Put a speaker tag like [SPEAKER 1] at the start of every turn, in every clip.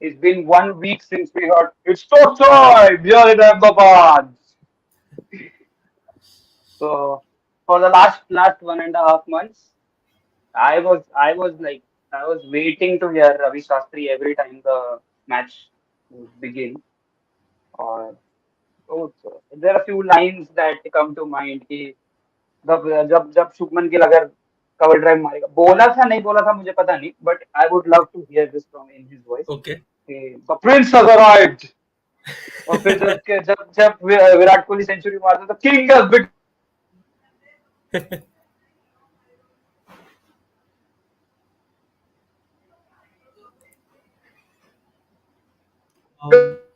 [SPEAKER 1] It's been 1 week since we heard it's talk time here in Ahmedabad. So for the last 1.5 months, I was waiting to hear Ravi Shastri every time the match would begin. Or so there are a few lines that come to mind कि जब जब जब शुभमन गिल अगर cover drive मारेगा, बोला था नहीं बोला था मुझे पता नहीं, but I would love to hear this from in his voice
[SPEAKER 2] Okay.
[SPEAKER 1] कि द प्रिंस हैज अराइव्ड. और फिर जब जब जब विराट कोहली सेंचुरी मारता तो king has become.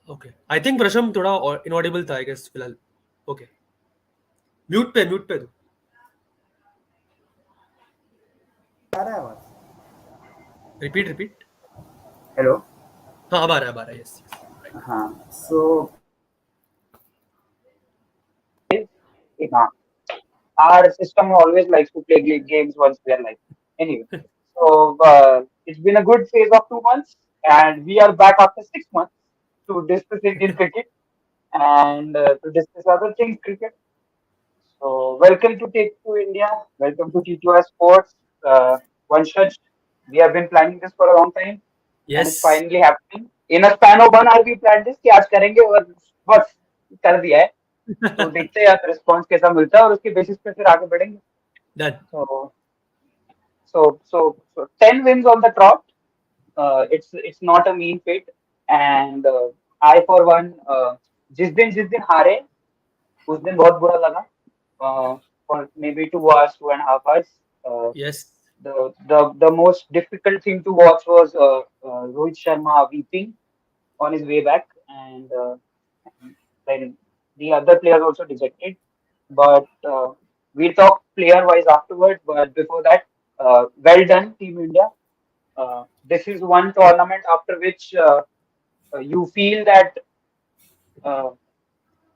[SPEAKER 2] Okay. I think Prasham थोड़ा inaudible था, I guess फिलहाल. Okay. म्यूट पे दो.
[SPEAKER 3] आ रहा है आवाज?
[SPEAKER 2] रिपीट.
[SPEAKER 3] हेलो.
[SPEAKER 2] हाँ अब आ रहा है. Yes.
[SPEAKER 3] हाँ. So
[SPEAKER 1] Our system always likes to play games once we are like. Anyway, so it's been a good phase of 2 months, and we are back after 6 months to discuss Indian cricket and to discuss other things cricket. So welcome to Take to India. Welcome to T2S Sports. Vanshaj, we have been planning this for a long time, and it's
[SPEAKER 2] Yes.
[SPEAKER 1] finally happening. In a span of 1 hour, we planned this कि आज करेंगे और बस कर दिया है. तो देखते हैं यार रिस्पॉन्स कैसा मिलता है और उसके बेसिस पे फिर आगे बढ़ेंगे.
[SPEAKER 2] Done.
[SPEAKER 1] So so 10 wins on the trot. It's not a mean feat, and I for one, जिस दिन हारे उस दिन बहुत बुरा लगा. For maybe 2 hours, 2.5 hours. Uh,
[SPEAKER 2] Yes.
[SPEAKER 1] the most difficult thing to watch was Rohit Sharma weeping on his way back, and then the other players also dejected. But we'll talk player wise afterwards. But before that, well done, Team India. This is one tournament after which you feel that uh,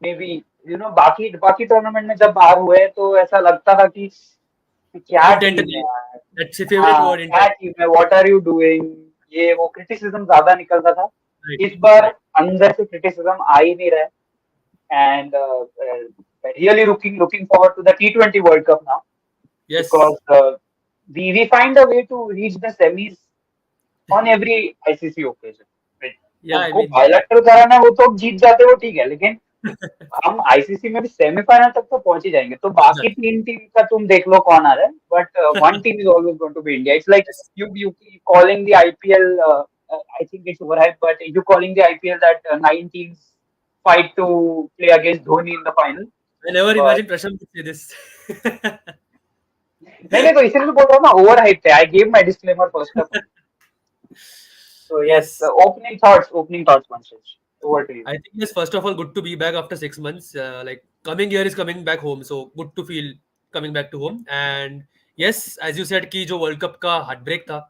[SPEAKER 1] maybe बाकी बाकी tournament में जब बाहर हुए तो ऐसा लगता था कि क्या
[SPEAKER 2] Intent
[SPEAKER 1] टीम है
[SPEAKER 2] नहीं.
[SPEAKER 1] यार.
[SPEAKER 2] That's a favorite
[SPEAKER 1] हाँ
[SPEAKER 2] word,
[SPEAKER 1] क्या
[SPEAKER 2] intent.
[SPEAKER 1] टीम है, व्हाट आर यू डूइंग. ये वो क्रिटिसिज्म ज्यादा निकलता था.
[SPEAKER 2] Right.
[SPEAKER 1] इस बार
[SPEAKER 2] Right.
[SPEAKER 1] अंदर से क्रिटिसिज्म आ ही नहीं रहा है. And really looking forward to the T20 World Cup now
[SPEAKER 2] Yes.
[SPEAKER 1] because we find a way to reach the semis on every ICC occasion.
[SPEAKER 2] Yeah, I
[SPEAKER 1] उनको
[SPEAKER 2] mean.
[SPEAKER 1] बायलैटरल कराना है वो तो जीत जाते वो ठीक है, लेकिन हम आईसीसी में भी सेमीफाइनल तक तो पहुंच ही जाएंगे. तो बाकी
[SPEAKER 2] Done.
[SPEAKER 1] 3 टीम का तुम देख लो कौन आ रहा है, but one team is always going to be India. It's like
[SPEAKER 2] Yes.
[SPEAKER 1] you calling the IPL. I think it's overhyped, but you calling the IPL that 9 teams fight to play against Dhoni in the final.
[SPEAKER 2] I never
[SPEAKER 1] But
[SPEAKER 2] imagined Prashant would say this.
[SPEAKER 1] नहीं नहीं, तो इसीलिए तो बोल रहा हूँ ना, over hype है. I gave my disclaimer first of. So yes,
[SPEAKER 2] Yes.
[SPEAKER 1] opening thoughts, Manshaj. Over to you.
[SPEAKER 2] I think yes. First of all, good to be back after 6 months. Like coming here is coming back home, so good to feel coming back to home. And yes, as you said, कि जो World Cup का heartbreak था,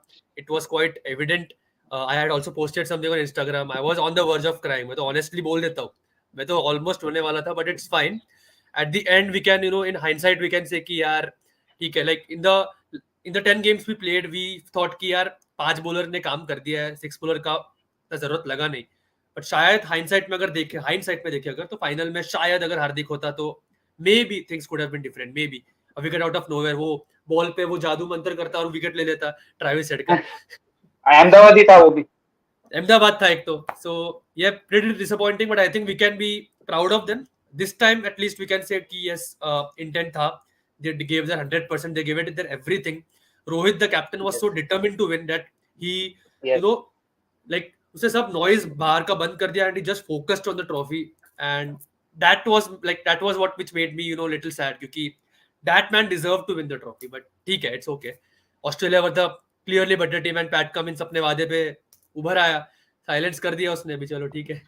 [SPEAKER 2] it was quite evident. I had also posted something on Instagram. I was on the verge of crying. मैं तो honestly बोल देता हूँ. मैं तो almost रोने वाला था, but it's fine. At the end, we can, in hindsight, we can say कि यार ठीक है. Like in the 10 games we played, we thought कि यार 5 bowler ने काम कर दिया है, 6 bowler का जरूरत लगा नहीं. बट शायद हाइंडसाइट में देखे अगर तो फाइनल में शायद अगर हार्दिक होता तो maybe things could have been different. Maybe a wicket out of nowhere, वो बॉल पे वो जादू मंत्र करता और विकेट ले लेता ट्रेविस हेड का.
[SPEAKER 1] अहमदाबाद ही था वो भी.
[SPEAKER 2] अहमदाबाद था एक तो. सो ये pretty disappointing, but I think we can be proud of them this time. At least we can say कि यस, इंटेंट था. They give their 100%, they give it their everything. Rohit the captain was so determined to win that he
[SPEAKER 1] Yes.
[SPEAKER 2] Like उसने सब noise बाहर का बंद कर दिया and he just focused on the trophy. And that was what which made me little sad, क्योंकि that man deserve to win the trophy. But ठीक है, it's okay. Australia were the clearly better team and Pat Cummins अपने वादे पे उभर आया. Silence कर दिया उसने भी, चलो ठीक है.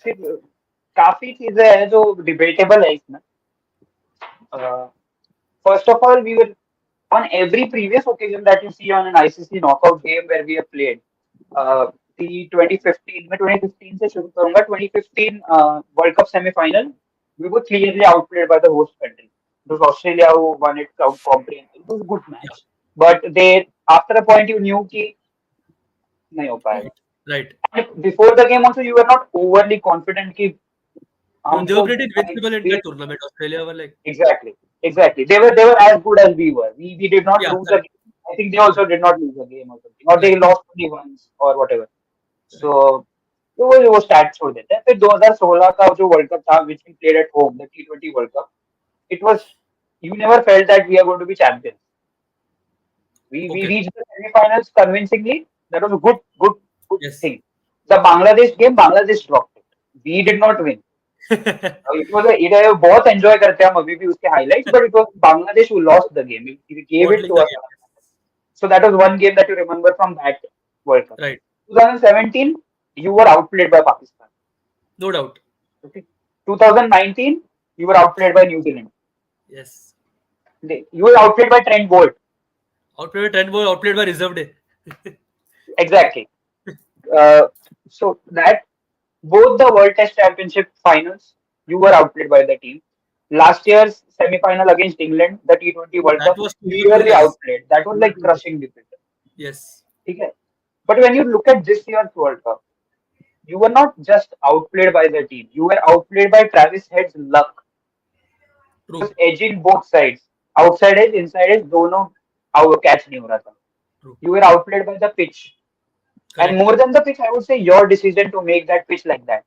[SPEAKER 1] सिर्फ काफी चीजें हैं जो डिबेटेबल है इसमें. First of all, we were on every previous occasion that you see on an ICC knockout game where we have played. The 2015 मैं 2015 से शुरू करूंगा. 2015 World Cup semi-final, we were clearly outplayed by the host country. It was Australia who won it comprehensively. It was a good match, but they after a point you knew कि नहीं हो पाएगा.
[SPEAKER 2] Right.
[SPEAKER 1] And before the game also, you were not overly confident कि
[SPEAKER 2] No, they were
[SPEAKER 1] हमको
[SPEAKER 2] pretty
[SPEAKER 1] like
[SPEAKER 2] invincible in that tournament. Australia were like,
[SPEAKER 1] exactly. They were as good as we were. We did not
[SPEAKER 2] yeah,
[SPEAKER 1] lose a
[SPEAKER 2] correct,
[SPEAKER 1] game. I think they also
[SPEAKER 2] correct,
[SPEAKER 1] did not lose a game or something, or they
[SPEAKER 2] right,
[SPEAKER 1] lost only once or whatever.
[SPEAKER 2] right.
[SPEAKER 1] So वो start छोड़ देते हैं. फिर 2016 का जो world cup था, which we played at home, the T20 World Cup, it was, you never felt that we are going to be champions. We
[SPEAKER 2] Okay.
[SPEAKER 1] reached the semi-finals convincingly. That was a good
[SPEAKER 2] Yes.
[SPEAKER 1] thing. The Bangladesh game, Bangladesh dropped it. We did not win. It बहुत enjoy करते हैं हम अभी भी उसके highlights, but it was Bangladesh who lost the game. He gave it
[SPEAKER 2] Bottling
[SPEAKER 1] to
[SPEAKER 2] the
[SPEAKER 1] us.
[SPEAKER 2] game.
[SPEAKER 1] So that was one game that you remember from that World Cup.
[SPEAKER 2] Right.
[SPEAKER 1] 2017, you were outplayed by Pakistan.
[SPEAKER 2] No doubt.
[SPEAKER 1] Okay. 2019, you were outplayed by New Zealand.
[SPEAKER 2] Yes.
[SPEAKER 1] You were outplayed by Trent Bolt.
[SPEAKER 2] Outplayed by 10 ball, outplayed by reserve day.
[SPEAKER 1] Exactly. Uh, so that both the World Test Championship finals, you were outplayed by the team. Last year's semi-final against England, the T20 World
[SPEAKER 2] That
[SPEAKER 1] Cup,
[SPEAKER 2] was
[SPEAKER 1] clearly
[SPEAKER 2] yes.
[SPEAKER 1] outplayed. That was like crushing defeat.
[SPEAKER 2] Yes.
[SPEAKER 1] Okay. But when you look at this year's World Cup, you were not just outplayed by the team. You were outplayed by Travis Head's luck. He was
[SPEAKER 2] True.
[SPEAKER 1] edging both sides. Outside edge, inside edge, दोनों catch नहीं हो रहा था.
[SPEAKER 2] True.
[SPEAKER 1] You were outplayed by the pitch. And
[SPEAKER 2] Correct.
[SPEAKER 1] more than the pitch, I would say your decision to make that pitch like that.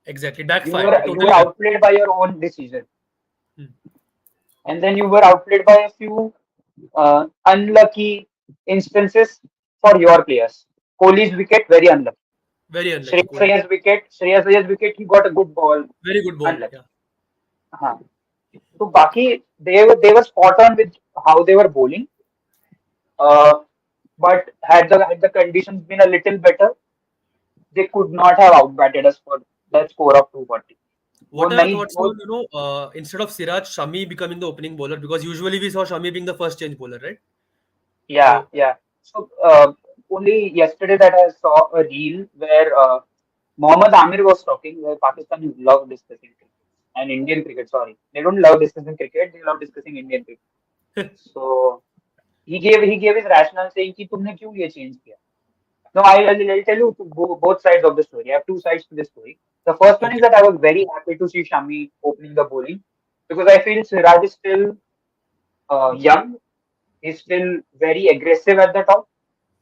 [SPEAKER 2] Exactly.
[SPEAKER 1] You
[SPEAKER 2] Backfired.
[SPEAKER 1] were
[SPEAKER 2] It
[SPEAKER 1] you
[SPEAKER 2] totally
[SPEAKER 1] were
[SPEAKER 2] backfired.
[SPEAKER 1] outplayed by your own decision,
[SPEAKER 2] Hmm.
[SPEAKER 1] and then you were outplayed by a few unlucky instances for your players. Kohli's wicket very unlucky.
[SPEAKER 2] Very unlucky. Kohli.
[SPEAKER 1] Shreyas Iyengar's wicket, he got a good ball,
[SPEAKER 2] Very good ball.
[SPEAKER 1] unlucky.
[SPEAKER 2] Yeah.
[SPEAKER 1] हाँ. So बाकी they were spot on with how they were bowling. Uh, but had the conditions been a little better, they could not have outbatted us for that score of 240. वो
[SPEAKER 2] What are your
[SPEAKER 1] नहीं
[SPEAKER 2] thoughts
[SPEAKER 1] वो
[SPEAKER 2] on, instead of Siraj, Shami becoming the opening bowler? Because usually we saw Shami being the first change bowler, right?
[SPEAKER 1] Yeah,
[SPEAKER 2] So,
[SPEAKER 1] yeah. So only yesterday that I saw a reel where Mohammad Amir was talking, where Pakistan love discussing cricket and Indian cricket. Sorry, they don't love discussing cricket; they love discussing Indian cricket. So he gave his rationale saying कि तुमने क्यों ये change किया? No, I'll tell you both sides of the story. I have two sides to the story. The first one is
[SPEAKER 2] okay.
[SPEAKER 1] that I was very happy to see Shami opening the bowling because I feel Siraj is still young. He's still very aggressive at the top,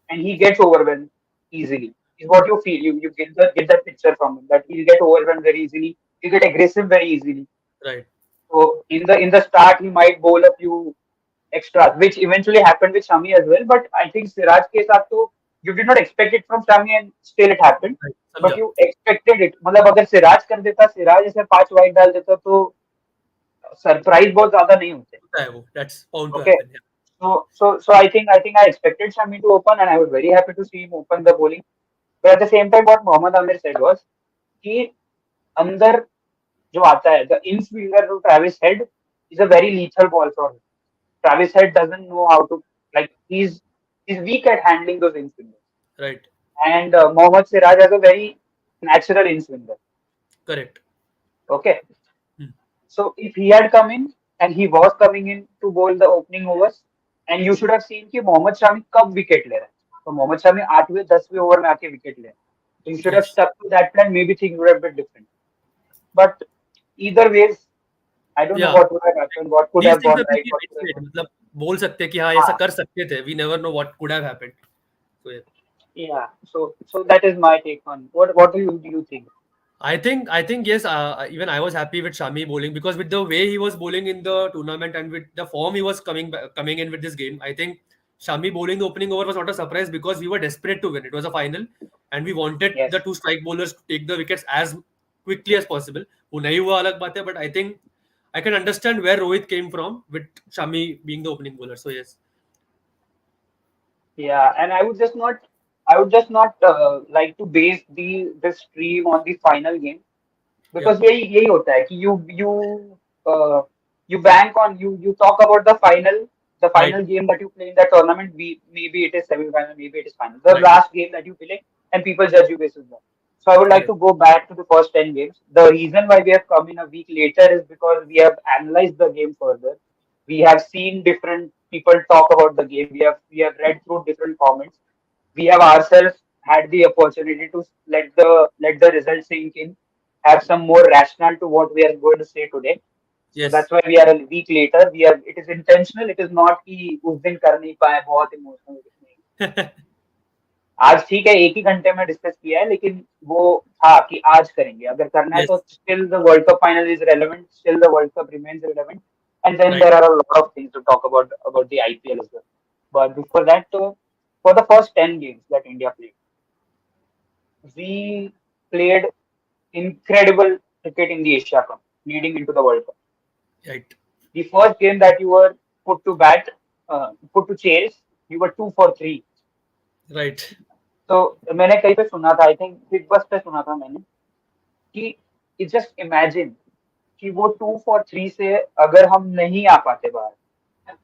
[SPEAKER 1] and he gets overwhelmed easily. Is what you feel. You get that picture from him that he'll get overwhelmed very easily. He'll get aggressive very easily.
[SPEAKER 2] Right.
[SPEAKER 1] So in the start he might bowl a few extras, which eventually happened with Shami as well. But I think Siraj के साथ तो you did not expect it from Shami and still it happened.
[SPEAKER 2] Right.
[SPEAKER 1] But
[SPEAKER 2] Samjha.
[SPEAKER 1] you expected it. मतलब अगर सिराज कर देता, सिराज ऐसे 5 wide डाल देता तो सरप्राइज बहुत ज्यादा नहीं होते.
[SPEAKER 2] होता है वो. That's bound to
[SPEAKER 1] Okay.
[SPEAKER 2] happen. Yeah.
[SPEAKER 1] So I expected Shami to open, and I was very happy to see him open the bowling. But at the same time, what Mohammad Amir said was कि अंदर जो आता है, the in-swinger to Travis Head is a very lethal ball for him. Travis Head doesn't know how to, like, he's weak at handling those in-swingers.
[SPEAKER 2] Right.
[SPEAKER 1] And Mohammad Siraj has a very natural in-swinger.
[SPEAKER 2] Correct.
[SPEAKER 1] Okay.
[SPEAKER 2] Hmm.
[SPEAKER 1] So if he had come in and he was coming in to bowl the opening overs, and you should have seen कि मोहम्मद शामी कब wicket ले रहा है. तो मोहम्मद शामी 8वें 10वें over में आके wicket ले रहा है. So you should have
[SPEAKER 2] Yes.
[SPEAKER 1] stuck to that plan. Maybe things would have been different. But either ways, I don't know
[SPEAKER 2] Yeah.
[SPEAKER 1] what would have happened, what could
[SPEAKER 2] These
[SPEAKER 1] have
[SPEAKER 2] things
[SPEAKER 1] gone
[SPEAKER 2] are
[SPEAKER 1] right,
[SPEAKER 2] pretty
[SPEAKER 1] what could have
[SPEAKER 2] late.
[SPEAKER 1] gone.
[SPEAKER 2] मतलब बोल सकते हैं कि हाँ ऐसा
[SPEAKER 1] हाँ,
[SPEAKER 2] कर सकते थे. We never know what could have happened. So yeah.
[SPEAKER 1] yeah. So that is my take on what do you think?
[SPEAKER 2] I think yes. Even I was happy with Shami bowling because with the way he was bowling in the tournament and with the form he was coming in with this game, I think Shami bowling the opening over was not a surprise because we were desperate to win. It was a final, and we wanted
[SPEAKER 1] Yes.
[SPEAKER 2] the two strike bowlers to take the wickets as quickly as possible. वो नहीं हुआ अलग बात है, but I think I can understand where Rohit came from with Shami being the opening bowler. So yes,
[SPEAKER 1] Yeah, and I would just not like to base the stream on the final game
[SPEAKER 2] yeah,
[SPEAKER 1] because यही होता है कि uh, you bank on you talk about the final
[SPEAKER 2] right,
[SPEAKER 1] game that you play in that tournament. Maybe it is semi-final, maybe it is final. The
[SPEAKER 2] right,
[SPEAKER 1] last game that you play, and people judge you based on that. So I would like
[SPEAKER 2] correct,
[SPEAKER 1] to go back to the first 10 games. The reason why we have come in a week later is because we have analyzed the game further. We have seen different people talk about the game. We have read through different comments. We have ourselves had the opportunity to let the result sink in, have some more rationale to what we are going to say today. So
[SPEAKER 2] Yes.
[SPEAKER 1] that's why we are a week later. We are. It is intentional. It is not कि उस दिन कर नहीं पाए बहुत emotional. आज ठीक है एक ही घंटे में डिस्कस किया है लेकिन वो था कि आज करेंगे अगर करना है
[SPEAKER 2] Yes.
[SPEAKER 1] तो still the world cup final is relevant still the world cup remains relevant and then
[SPEAKER 2] Right.
[SPEAKER 1] There are a lot of things to talk about the IPL as well but before that for the first 10 games that India played we played incredible cricket in the Asia Cup leading into the World Cup.
[SPEAKER 2] Right.
[SPEAKER 1] The first game that you were put to chase, you were 2 for 3.
[SPEAKER 2] Right.
[SPEAKER 1] तो मैंने कहीं पे सुना था I think big बस पे सुना था मैंने कि जस्ट इमेजिन कि वो 2 for 3 से अगर हम नहीं आ पाते बाहर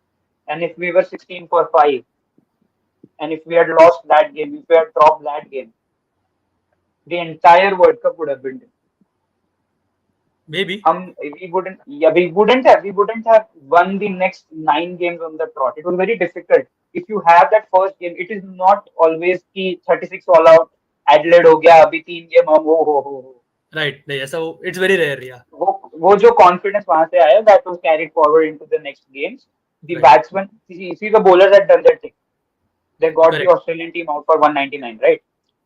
[SPEAKER 1] and if we were 16 for 5 and if we had lost that game if we had dropped that game the entire World Cup would have been different.
[SPEAKER 2] Maybe.
[SPEAKER 1] We wouldn't have won the next 9 games on the trot. It was very difficult. If you have that first game, it is not always कि 36 all out Adelaide हो गया अभी 3 game हम हो.
[SPEAKER 2] Right. नहीं ऐसा वो it's very rare. Yeah.
[SPEAKER 1] वो जो confidence वहां से आया that was carried forward into the next games. The
[SPEAKER 2] Right.
[SPEAKER 1] batsmen, see the bowlers had done their thing. They got the
[SPEAKER 2] Correct.
[SPEAKER 1] Australian team out for 199, right?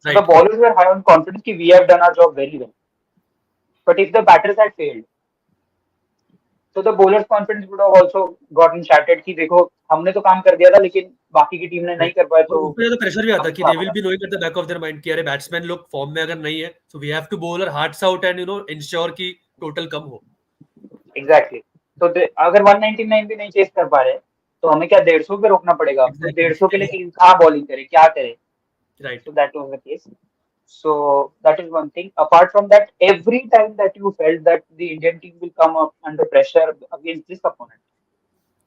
[SPEAKER 1] So the
[SPEAKER 2] Right.
[SPEAKER 1] bowlers were high on confidence कि we have done our job very well. But if the batters had failed, so the bowler's confidence would have also gotten shattered कि देखो हमने तो काम कर दिया था लेकिन बाकी की टीम ने नहीं
[SPEAKER 2] Right.
[SPEAKER 1] कर पाया
[SPEAKER 2] और
[SPEAKER 1] तो
[SPEAKER 2] उसपे ज़्यादा प्रेशर भी आता है कि
[SPEAKER 1] हम
[SPEAKER 2] they will be knowing at the back of their mind कि अरे बैट्समैन लोग फॉर्म में अगर नहीं है so we have to bowl our hearts out and ensure कि टोटल कम हो.
[SPEAKER 1] एग्जैक्टली तो अगर 199 भी नहीं चेस कर पा रहे तो हमें क्या 150 पे रोकना पड़ेगा तो
[SPEAKER 2] Exactly.
[SPEAKER 1] 150 के लिए टीम कहाँ बॉलिंग करे क्या करे
[SPEAKER 2] Right.
[SPEAKER 1] so that was the case so that is one thing apart from that every time that you felt that the Indian team will come up under pressure against this opponent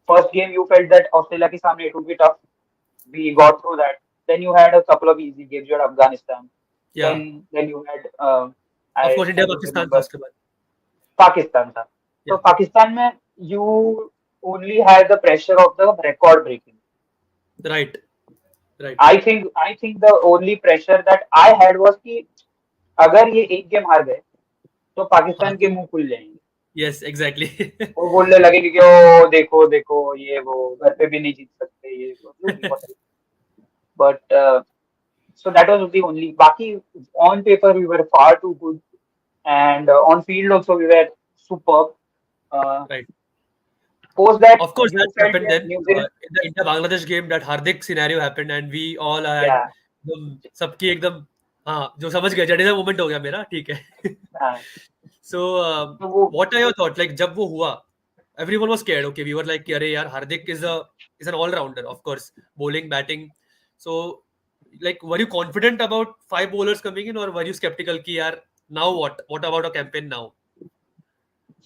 [SPEAKER 1] first game you felt that Australia के सामने it would be tough we got through that then you had a couple of easy games you had Afghanistan
[SPEAKER 2] Yeah.
[SPEAKER 1] then you had
[SPEAKER 2] Of course India
[SPEAKER 1] I don't
[SPEAKER 2] Pakistan था
[SPEAKER 1] remember
[SPEAKER 2] उसके बाद.
[SPEAKER 1] पाकिस्तान था तो
[SPEAKER 2] Yeah.
[SPEAKER 1] Pakistan में you only had the pressure of the record breaking.
[SPEAKER 2] Right. Right.
[SPEAKER 1] I think the only pressure that I had was कि अगर ये एक गेम हार गए तो पाकिस्तान
[SPEAKER 2] हाँ.
[SPEAKER 1] के मुंह खुल जाएंगे
[SPEAKER 2] Yes. Exactly.
[SPEAKER 1] वो बोलने लगेंगे कि ओ देखो देखो ये वो घर पे भी नहीं जीत सकते ये वो जो भी होता है but so that was the only बाकी on paper we were far too good and on field also we were superb
[SPEAKER 2] Right.
[SPEAKER 1] post that
[SPEAKER 2] Of course,
[SPEAKER 1] you
[SPEAKER 2] that
[SPEAKER 1] felt
[SPEAKER 2] happened
[SPEAKER 1] that
[SPEAKER 2] then.
[SPEAKER 1] New Zealand
[SPEAKER 2] In the India-Bangladesh game, that Hardik scenario happened, and we all had
[SPEAKER 1] yeah
[SPEAKER 2] सबकी एकदम हाँ जो समझ गए Jadeja moment हो गया मेरा ठीक है.
[SPEAKER 1] हाँ,
[SPEAKER 2] So
[SPEAKER 1] तो वो
[SPEAKER 2] what are your thoughts? Like जब वो हुआ, everyone was scared. Okay, we were like कि अरे यार Hardik is an all-rounder, of course, bowling, batting. So like were you confident about 5 bowlers coming in, or were you skeptical कि यार now what? What about a campaign now?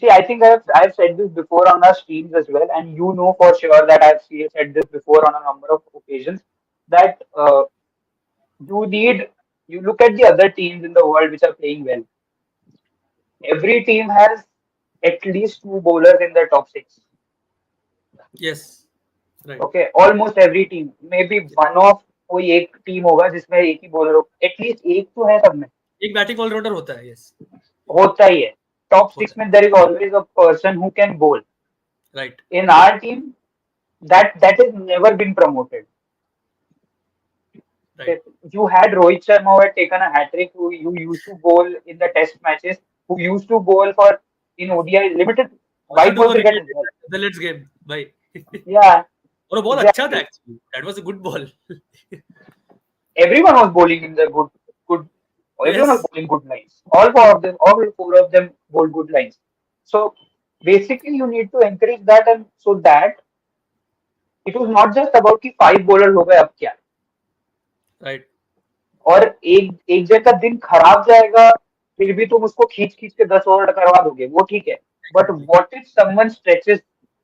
[SPEAKER 1] see, I think I've said this before on our streams as well, and you know for sure that said this before on a number of occasions that you need you look at the other teams in the world which are playing well. Every team has at least 2 bowlers in their top 6.
[SPEAKER 2] Yes, right.
[SPEAKER 1] Okay, almost every team. Maybe one of कोई एक team होगा जिसमें एक ही bowler हो at least एक तो है सब में
[SPEAKER 2] एक बैटिंग ऑलराउंडर होता है. Yes,
[SPEAKER 1] होता ही है टॉप
[SPEAKER 2] होता
[SPEAKER 1] 6 में there is always a person who can बोल
[SPEAKER 2] है. Right.
[SPEAKER 1] In our team that has never been promoted.
[SPEAKER 2] Right.
[SPEAKER 1] You had Rohit Sharma who had taken a hat trick, who used to bowl in the test matches, who used to bowl for in ODI limited
[SPEAKER 2] Also
[SPEAKER 1] white
[SPEAKER 2] took
[SPEAKER 1] ball
[SPEAKER 2] a
[SPEAKER 1] cricket
[SPEAKER 2] wicket
[SPEAKER 1] as well.
[SPEAKER 2] in the let's game. भाई.
[SPEAKER 1] Yeah,
[SPEAKER 2] और वो ball अच्छा था
[SPEAKER 1] exactly.
[SPEAKER 2] actually. That was a good ball.
[SPEAKER 1] Everyone was bowling in the good. Everyone was
[SPEAKER 2] Yes.
[SPEAKER 1] bowling good lines. All four of them bowled good lines. So basically, you need to encourage that, and so that it was not just about कि 5 bowlers हो गए अब क्या
[SPEAKER 2] Right.
[SPEAKER 1] और एक जन का दिन खराब जाएगा फिर भी तुम उसको खींच खींच के 10 ओवर करवा दोगे वो ठीक है but what if someone stretches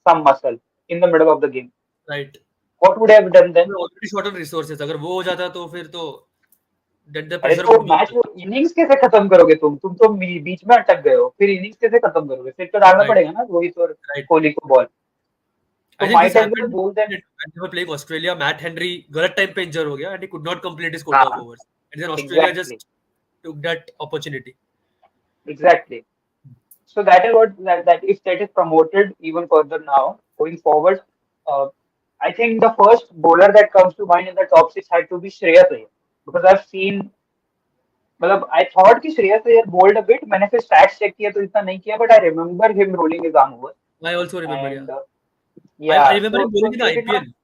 [SPEAKER 1] some muscle in the middle of the game
[SPEAKER 2] Right.
[SPEAKER 1] What would have done then
[SPEAKER 2] Already short on resources. अगर वो हो जाता तो फिर तो then the
[SPEAKER 1] अरे
[SPEAKER 2] pressure
[SPEAKER 1] तो
[SPEAKER 2] would be
[SPEAKER 1] मैच इनिंग्स कैसे खत्म करोगे तुम तो बीच में अटक गए हो फिर इनिंग्स कैसे खत्म करोगे फिर तो डालना
[SPEAKER 2] right.
[SPEAKER 1] पड़ेगा ना रोहित और
[SPEAKER 2] Right.
[SPEAKER 1] कोहली को बॉल
[SPEAKER 2] I
[SPEAKER 1] तो
[SPEAKER 2] think this
[SPEAKER 1] might as well
[SPEAKER 2] happened
[SPEAKER 1] बोल them
[SPEAKER 2] when they were playing Australia. Matt Henry गलत time पे injure हो गया and he could not complete his quota of overs. and then Australia
[SPEAKER 1] exactly,
[SPEAKER 2] just took that opportunity.
[SPEAKER 1] exactly. So that is what that if that is promoted even further now going forward, uh, I think the first bowler that comes to mind in the top six had to be Shreyas Iyer because I've seen. मतलब I thought कि Shreyas Iyer bowled a bit. मैंने फिर stats check किया तो इतना नहीं किया, but I remember him rolling his arm over.
[SPEAKER 2] I also remember, yeah.
[SPEAKER 1] And
[SPEAKER 2] I
[SPEAKER 1] yeah,
[SPEAKER 2] remember him
[SPEAKER 1] so
[SPEAKER 2] bowling in the
[SPEAKER 1] he did not
[SPEAKER 2] IPL.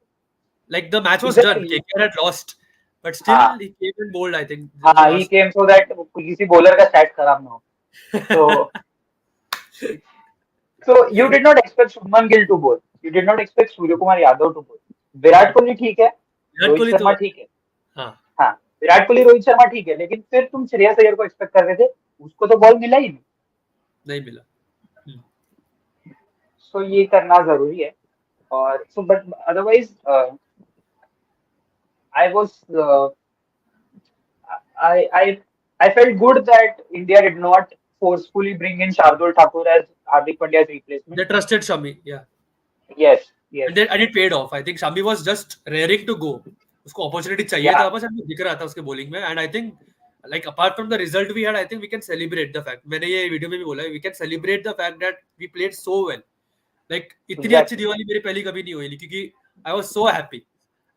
[SPEAKER 2] Like the match was done,
[SPEAKER 1] exactly.
[SPEAKER 2] KKR had lost, but
[SPEAKER 1] हाँ
[SPEAKER 2] still he came and bowled. I think this was the
[SPEAKER 1] हाँ, he
[SPEAKER 2] last.
[SPEAKER 1] came so that किसी bowler का stats खराब ना हो. So you did not expect Shubman Gill to bowl. You did not expect Surya Kumar Yadav to bowl. Virat Kohli ठीक है,
[SPEAKER 2] विराट
[SPEAKER 1] रोहित
[SPEAKER 2] कोहली
[SPEAKER 1] शर्मा
[SPEAKER 2] तो
[SPEAKER 1] ठीक है.
[SPEAKER 2] हाँ.
[SPEAKER 1] हाँ, विराट कोहली रोहित शर्मा ठीक है, लेकिन फिर तुम श्रेयस अय्यर को एक्सपेक्ट कर रहे थे, उसको तो बॉल मिला ही नहीं.
[SPEAKER 2] नहीं मिला.
[SPEAKER 1] सो ये करना जरूरी है. और so but otherwise I was I I I felt good that India did not forcefully bring in Shardul Thakur as Hardik Pandya's replacement.
[SPEAKER 2] They trusted Shami, yeah.
[SPEAKER 1] Yes, yes,
[SPEAKER 2] And it paid off. I think Shami was just raring to go. उसको opportunity चाहिए था,
[SPEAKER 1] yeah,
[SPEAKER 2] बस हमें दिख रहा था उसके bowling में. And I think like apart from the result we had, I think we can celebrate the fact. मैंने ये वीडियो में भी बोला है, we can celebrate the fact that we played so well. Like इतनी अच्छी
[SPEAKER 1] exactly.
[SPEAKER 2] दिवाली मेरी पहली कभी नहीं हुई क्योंकि I was so happy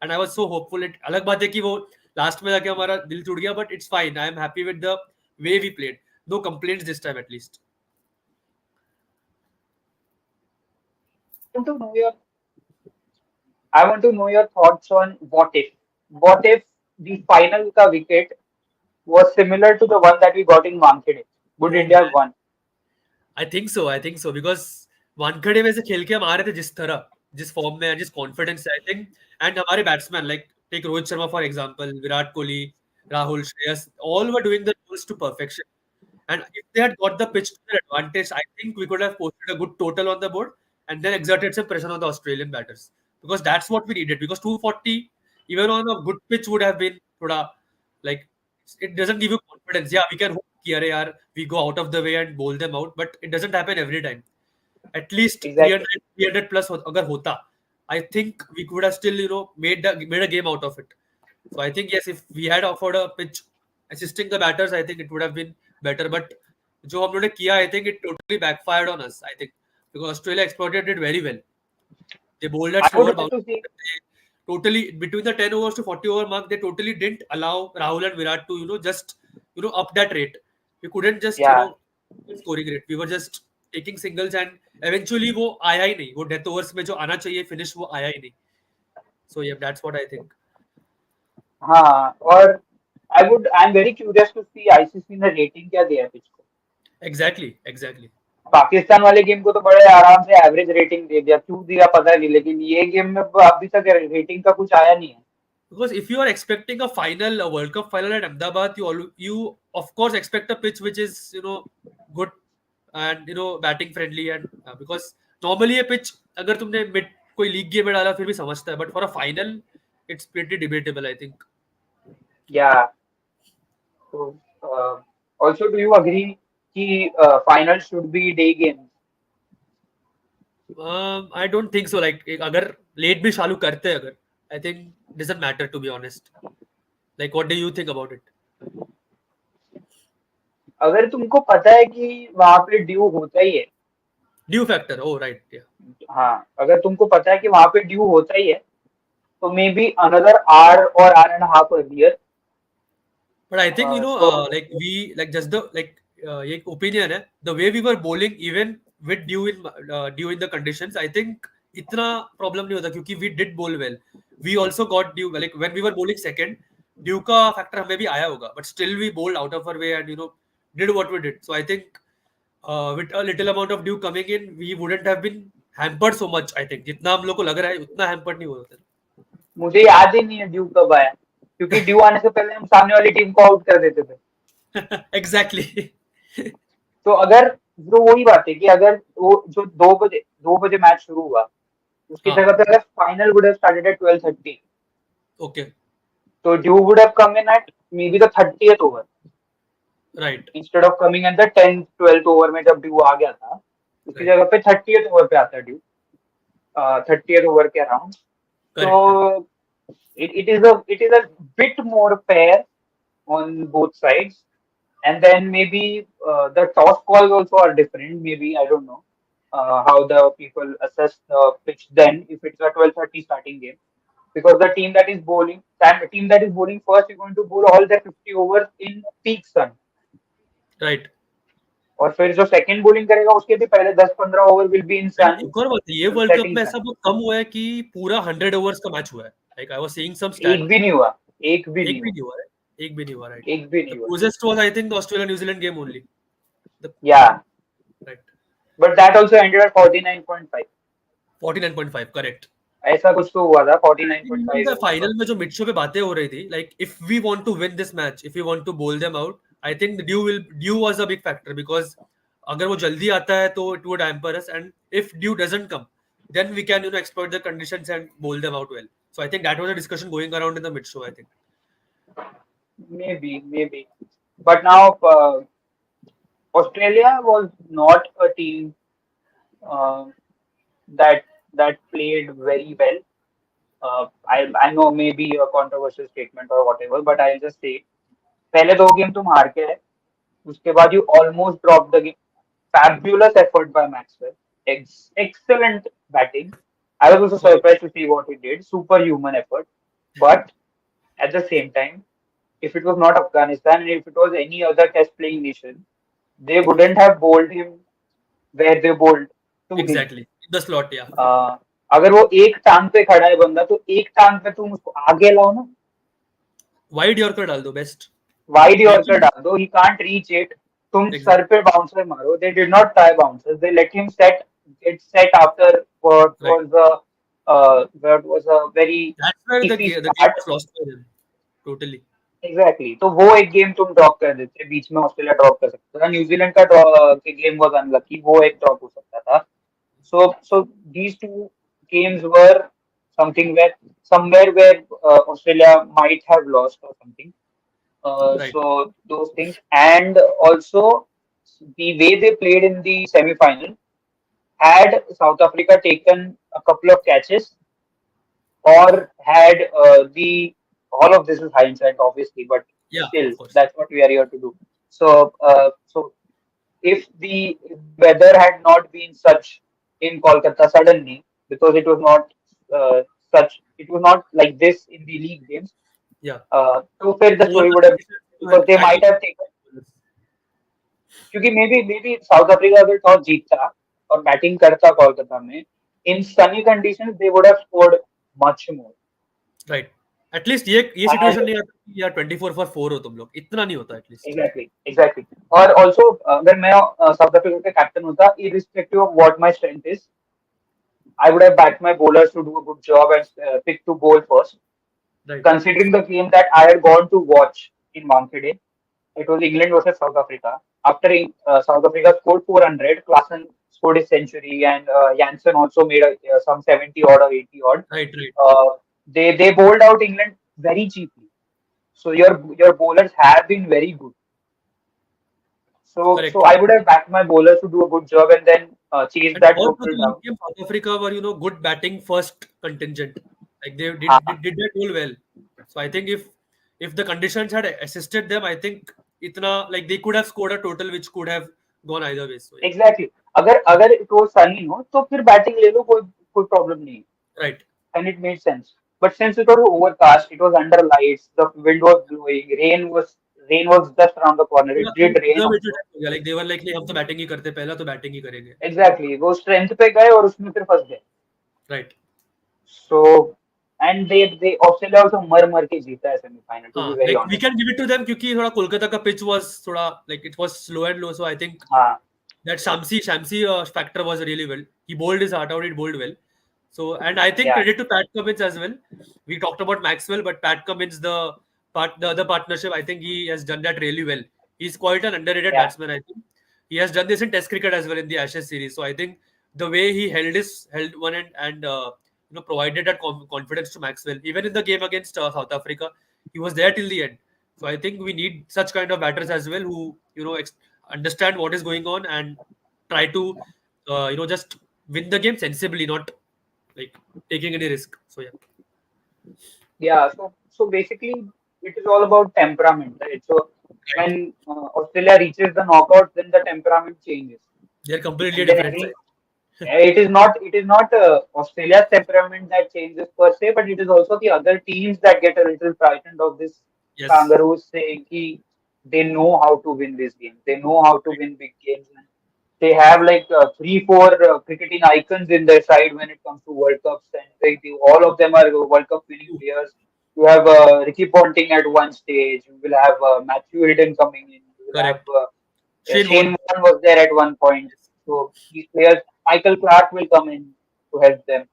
[SPEAKER 2] and I was so hopeful. It अलग बात है कि वो लास्ट में जाके हमारा दिल टूट गया, but it's fine. I am happy with the way we played. No complaints this time at least.
[SPEAKER 1] I want to know your I want to know your thoughts on what if the final ka wicket was similar to the one that we got in Wankhede? Would
[SPEAKER 2] Oh
[SPEAKER 1] India
[SPEAKER 2] man.
[SPEAKER 1] have won?
[SPEAKER 2] I think so, I think so, because Wankhede में से खेल के हम आ रहे थे जिस तरह, जिस फॉर्म में, जिस कॉन्फिडेंस से, आई थिंक. एंड हमारे batsman like take Rohit Sharma for example, Virat Kohli, Rahul, Shreyas, all were doing the roles to perfection. And if they had got the pitch to their advantage, I think we could have posted a good total on the board and then exerted some pressure on the Australian batters. Because that's what we needed. Because 240, even on a good pitch, would have been thoda, like, it doesn't give you confidence. Yeah, we can hope कि अरे यार, we go out of the way and bowl them out, but it doesn't happen every time. At least
[SPEAKER 1] Exactly.
[SPEAKER 2] 300 plus अगर होता, I think we could have still, made a game out of it. So I think yes, if we had offered a pitch assisting the batters, I think it would have been better. But जो हम लोगों ने किया, I think it totally backfired on us. I think because Australia exploited it very well. They bowled at
[SPEAKER 1] I would
[SPEAKER 2] slower
[SPEAKER 1] like
[SPEAKER 2] bounces.
[SPEAKER 1] to see.
[SPEAKER 2] They totally between the 10 overs to 40 over mark, they totally didn't allow Rahul and Virat to just up that rate. We couldn't just
[SPEAKER 1] Yeah,
[SPEAKER 2] scoring rate. We were just taking singles and eventually वो आया ही नहीं. वो death overs में जो आना चाहिए finish वो आया ही नहीं. So yeah, that's what I think.
[SPEAKER 1] हाँ. और I'm very curious to see ICC ने रेटिंग क्या दिया है पिच को.
[SPEAKER 2] Exactly, exactly.
[SPEAKER 1] पाकिस्तान वाले गेम को तो बड़े आराम से एवरेज रेटिंग दे दिया, क्यों दिया पता नहीं, लेकिन ये गेम में अभी तक रेटिंग का कुछ आया नहीं है.
[SPEAKER 2] Because if you are expecting a final, a World Cup final at Ahmedabad, you of course expect a pitch which is good and batting friendly and because normally a pitch अगर तुमने mid कोई league game में डाला फिर भी समझता है, but for a final it's pretty debatable I think.
[SPEAKER 1] या तो ऑल्सो डू यू अग्री कि final should be day game?
[SPEAKER 2] I don't think so. Like अगर late भी चालू करते हैं अगर, I think doesn't matter to be honest. Like what do you think about it?
[SPEAKER 1] अगर तुमको पता है कि वहां पे ड्यू होता ही है.
[SPEAKER 2] Due factor. Oh right, yeah.
[SPEAKER 1] हाँ, अगर तुमको पता है कि वहां पे ड्यू होता ही है, तो maybe another hour or hour and half earlier.
[SPEAKER 2] But I think
[SPEAKER 1] so
[SPEAKER 2] like we like just the like ये एक opinion है. The way we were bowling even with due in the conditions, I think इतना problem नहीं होता क्योंकि we did bowl well. We also got due like when we were bowling second, due का factor हमें भी आया होगा. But still we bowled out of our way and did what we did. So I think with a little amount of due coming in, we wouldn't have been hampered so much. I think जितना हम लोग को लग रहा है उतना hampered नहीं होता.
[SPEAKER 1] मुझे याद ही नहीं है ड्यू कब आया, क्योंकि ड्यू आने से पहले हम सामने वाली टीम को आउट कर देते थे.
[SPEAKER 2] Exactly.
[SPEAKER 1] तो अगर तो वही बात है कि अगर वो जो 2 बजे मैच शुरू हुआ, उसकी
[SPEAKER 2] हाँ.
[SPEAKER 1] जगह पे अगर final would have started at 12:30,
[SPEAKER 2] Okay.
[SPEAKER 1] तो due would have come in at maybe the 30th over
[SPEAKER 2] Right.
[SPEAKER 1] Instead of coming at the 10th 12th over में जब ड्यू आ गया था. उसकी
[SPEAKER 2] Right.
[SPEAKER 1] जगह पे 30th ओवर पे आता है ड्यू, 30th ओवर के अराउंड.
[SPEAKER 2] Correct.
[SPEAKER 1] तो it is a bit more fair on both sides. And then maybe the toss calls also are different. Maybe I don't know how the people assess the pitch then if it's a 12:30 starting game. Because the team that is bowling, that team that is bowling first is going to bowl all their 50 overs in peak sun.
[SPEAKER 2] Right.
[SPEAKER 1] और फिर जो second bowling करेगा उसके भी पहले 10-15 over will be in
[SPEAKER 2] and
[SPEAKER 1] सन,
[SPEAKER 2] एक और बात है, ये वर्ल्ड कप
[SPEAKER 1] सेटिंग
[SPEAKER 2] में
[SPEAKER 1] सन.
[SPEAKER 2] ऐसा बहुत कम हुआ है कि पूरा 100 ओवर्स का मैच हुआ है. Like I was seeing some
[SPEAKER 1] एक
[SPEAKER 2] स्टैट.
[SPEAKER 1] भी नहीं हुआ, एक भी नहीं
[SPEAKER 2] एक भी
[SPEAKER 1] हुआ,
[SPEAKER 2] नहीं हुआ है. एक भी नहीं हुआ, राइट.
[SPEAKER 1] एक भी
[SPEAKER 2] द
[SPEAKER 1] नहीं हुआ.
[SPEAKER 2] Closest was I think the Australia New Zealand game only. The
[SPEAKER 1] yeah
[SPEAKER 2] right.
[SPEAKER 1] But that also ended at 49.5.
[SPEAKER 2] 49.5 correct.
[SPEAKER 1] ऐसा कुछ तो हुआ था,
[SPEAKER 2] In
[SPEAKER 1] 49.5
[SPEAKER 2] the
[SPEAKER 1] ओवर का.
[SPEAKER 2] final में जो मिड शो पे बातें हो रही थी, like if we want to win this match, if we want to bowl them out, I think the Dew was a big factor because अगर वो जल्दी आता है तो it would hamper us, and if Dew doesn't come, then we can exploit the conditions and bowl them out well. So I think that was a discussion going around in the mid show. I think.
[SPEAKER 1] Maybe. But now Australia was not a team uh, that played very well. I know maybe a controversial statement or whatever, but I'll just say पहले दो game तुम हार के आए, उसके बाद you almost dropped the game. Fabulous effort by Maxwell. Excellent batting. I was also
[SPEAKER 2] Right.
[SPEAKER 1] surprised to see what he did. Superhuman effort. But at the same time, if it was not Afghanistan and if it was any other test playing nation, they wouldn't have bowled him where they bowled to him.
[SPEAKER 2] Exactly. The slot, yeah.
[SPEAKER 1] अगर वो एक टांग पे खड़ा है बंदा तो एक टांग पे तुम उसको आगे लाओ ना.
[SPEAKER 2] Wide Yorker डाल दो best.
[SPEAKER 1] वाइड यॉर्कर
[SPEAKER 2] लेकिन
[SPEAKER 1] डाल दो, ही कांट रीच इट. तुम
[SPEAKER 2] exactly.
[SPEAKER 1] सर पे बाउंसर मारो. They did not try bouncers, they let him set, get set after
[SPEAKER 2] Right.
[SPEAKER 1] what was a very
[SPEAKER 2] That's where
[SPEAKER 1] iffy
[SPEAKER 2] the game
[SPEAKER 1] start.
[SPEAKER 2] was lost for him. Totally.
[SPEAKER 1] Exactly, तो वो एक game तुम drop कर देते, बीच में Australia drop कर सकता था. न्यूजीलैंड का गेम वाज अनलकी, वो एक ड्रॉप हो सकता था. So these two games were somewhere where Australia might have lost or something.
[SPEAKER 2] Right.
[SPEAKER 1] So those things, and also the way they played in the semi-final, had South Africa taken a couple of catches or had the all of this is hindsight obviously, but
[SPEAKER 2] Yeah,
[SPEAKER 1] still
[SPEAKER 2] of course.
[SPEAKER 1] that's what we are here to do. So if the weather had not been such in Kolkata suddenly, because it was not it was not like this in the league games.
[SPEAKER 2] Yeah.
[SPEAKER 1] तो फिर the
[SPEAKER 2] Over
[SPEAKER 1] story
[SPEAKER 2] the
[SPEAKER 1] would have,
[SPEAKER 2] conditions, you
[SPEAKER 1] because
[SPEAKER 2] had
[SPEAKER 1] they
[SPEAKER 2] had
[SPEAKER 1] might have taken, क्योंकि maybe south Africa अगर toss जीतता और batting करता कोलकाता में in sunny conditions, they would have scored much more.
[SPEAKER 2] Right. At least ये
[SPEAKER 1] And
[SPEAKER 2] situation नहीं आता कि यार 24/4 हो तुम लोग, इतना नहीं होता एटलीस्ट.
[SPEAKER 1] exactly. और also अगर मैं साउथ अफ्रीका के कैप्टन होता, irrespective of what my strength is, I would have backed my bowlers to do a good job and pick to bowl first.
[SPEAKER 2] Right.
[SPEAKER 1] Considering the game that I had gone to watch in Wankhede, it was England versus South Africa. After South Africa scored 400, Klaassen scored his century, and Janssen also made some 70 odd or 80 odd.
[SPEAKER 2] Right. Right.
[SPEAKER 1] They bowled out England very cheaply. So your bowlers have been very good. So
[SPEAKER 2] correct.
[SPEAKER 1] I would have backed my bowlers to do a good job and then chase
[SPEAKER 2] And
[SPEAKER 1] that
[SPEAKER 2] all
[SPEAKER 1] total
[SPEAKER 2] through the
[SPEAKER 1] down.
[SPEAKER 2] game, South Africa were good batting first contingent. Like they
[SPEAKER 1] हाँ,
[SPEAKER 2] did that whole well. So I think if the conditions had assisted them, I think itna like they could have scored a total which could have gone either way. So yeah.
[SPEAKER 1] exactly. अगर it was sunny हो तो फिर batting ले लो, कोई problem नहीं.
[SPEAKER 2] Right.
[SPEAKER 1] And it made sense. But since it was overcast, it was under lights, the wind was blowing, rain was just around the corner.
[SPEAKER 2] पूरा
[SPEAKER 1] It did rain
[SPEAKER 2] conservative
[SPEAKER 1] also.
[SPEAKER 2] type हो गया. Like they were like नहीं हम तो batting ही करते पहला तो batting ही करेंगे.
[SPEAKER 1] Exactly. वो strength पे गए और उसमें फिर फंस गए.
[SPEAKER 2] Right.
[SPEAKER 1] So and they Australia also मर के जीता है semi-final, to be
[SPEAKER 2] हाँ,
[SPEAKER 1] very
[SPEAKER 2] like we
[SPEAKER 1] honest.
[SPEAKER 2] can give it to them क्योंकि थोड़ा कोलकाता का pitch was थोड़ा like it was slow and low. So I think
[SPEAKER 1] हाँ,
[SPEAKER 2] that Shamsi factor was really well. He bowled his heart out. He bowled well. So and I think
[SPEAKER 1] yeah,
[SPEAKER 2] credit to Pat Cummins as well. We talked about Maxwell, but Pat Cummins, the other partnership, I think he has done that really well. He's quite an underrated
[SPEAKER 1] yeah,
[SPEAKER 2] batsman. I think he has done this in Test cricket as well in the Ashes series. So I think the way he held one and provided that confidence to Maxwell, even in the game against South Africa, he was there till the end. So I think we need such kind of batters as well who understand what is going on and try to just win the game sensibly, not like taking any risk. So yeah.
[SPEAKER 1] yeah. So basically, it is all about temperament, right? So
[SPEAKER 2] Right.
[SPEAKER 1] when Australia reaches the knockout, then the temperament changes,
[SPEAKER 2] They're completely
[SPEAKER 1] and then
[SPEAKER 2] different
[SPEAKER 1] every
[SPEAKER 2] side.
[SPEAKER 1] it is not Australia's temperament that changes per se, but it is also the other teams that get a little frightened of this
[SPEAKER 2] Yes.
[SPEAKER 1] kangaroos saying ki they know how to win this game. They know how to win big games. And they have like three, four cricketing icons in their side when it comes to World Cups, and all of them are World Cup winning players. You have Ricky Ponting at one stage. You will have Matthew Hayden coming in. You will have
[SPEAKER 2] Correct. Shane
[SPEAKER 1] Shane
[SPEAKER 2] Warne.
[SPEAKER 1] Warne was there at one point. So these players, Michael Clark will come in to help them.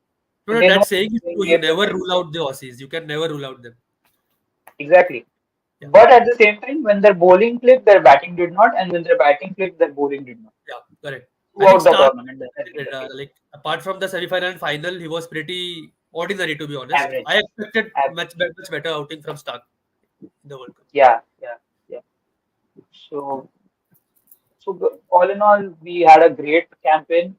[SPEAKER 2] No,
[SPEAKER 1] So
[SPEAKER 2] no,
[SPEAKER 1] they know
[SPEAKER 2] that saying is true. You
[SPEAKER 1] games
[SPEAKER 2] never
[SPEAKER 1] ahead.
[SPEAKER 2] rule out the Aussies. You can never rule out them.
[SPEAKER 1] Exactly.
[SPEAKER 2] Yeah.
[SPEAKER 1] But at the same time, when their bowling clicked, their batting did not, and when their batting clicked, their bowling did not.
[SPEAKER 2] Yeah, correct. I think
[SPEAKER 1] Throughout the
[SPEAKER 2] Stark,
[SPEAKER 1] tournament, that has been the case.
[SPEAKER 2] like apart from the semi-final and final, he was pretty ordinary to be honest.
[SPEAKER 1] Average.
[SPEAKER 2] I expected
[SPEAKER 1] Average.
[SPEAKER 2] much better outing from Stark in the World Cup.
[SPEAKER 1] Yeah, yeah, yeah. So, all in all, we had a great campaign.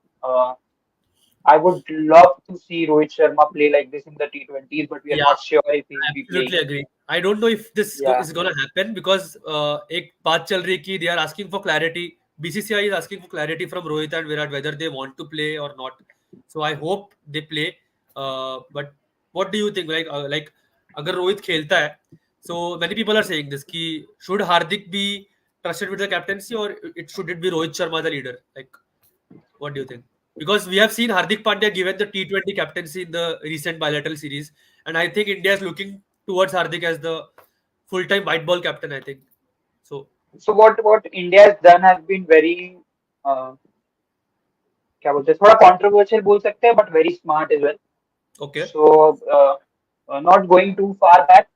[SPEAKER 1] I would love to see Rohit Sharma play like this in the T20s, but we are
[SPEAKER 2] Yeah,
[SPEAKER 1] not sure if he
[SPEAKER 2] I
[SPEAKER 1] will be
[SPEAKER 2] absolutely
[SPEAKER 1] playing.
[SPEAKER 2] agree. I don't know if
[SPEAKER 1] Yeah.
[SPEAKER 2] is gonna happen because एक बात चल रही है कि they are asking for clarity. BCCI is asking for clarity from Rohit and Virat whether they want to play or not. So I hope they play. But what do you think? Like अगर रोहित खेलता है, so many people are saying this कि should Hardik be trusted with the captaincy or it be Rohit Sharma the leader? Like what do you think? Because we have seen Hardik Pandya given the T20 captaincy in the recent bilateral series, and I think India is looking towards Hardik as the full-time white ball captain. I think so.
[SPEAKER 1] So what India has done has been very uh, क्या बोलते हैं थोड़ा controversial बोल सकते हैं, but very smart as well.
[SPEAKER 2] Okay,
[SPEAKER 1] So not going too far back,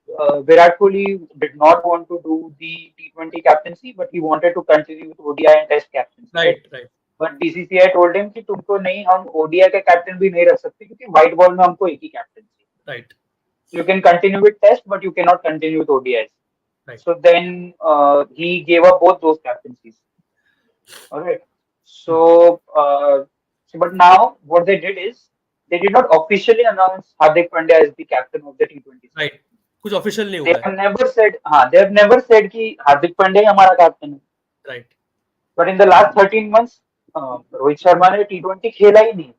[SPEAKER 1] Virat Kohli did not want to do the T20 captaincy, but he wanted to continue with ODI and Test captaincy, right?
[SPEAKER 2] right, right,
[SPEAKER 1] But BCCI told him कि तुमको नहीं हम ODI का captain भी नहीं रख सकते क्योंकि व्हाइट बॉल में हमको एक ही कैप्टन चाहिए.
[SPEAKER 2] right,
[SPEAKER 1] You can continue with Test, but you cannot continue with ODIs.
[SPEAKER 2] right.
[SPEAKER 1] So then he gave up both those captaincies. All right.
[SPEAKER 2] Hmm.
[SPEAKER 1] But now what they did is they did not officially announce Hardik Pandya as the captain of the T20 side.
[SPEAKER 2] Right. कुछ official नहीं
[SPEAKER 1] They
[SPEAKER 2] हुआ है.
[SPEAKER 1] have never said, they have never said कि Hardik Pandya ही हमारा captain है.
[SPEAKER 2] Right.
[SPEAKER 1] But in the last 13 months, Rohit Sharma ने T20 खेला ही नहीं.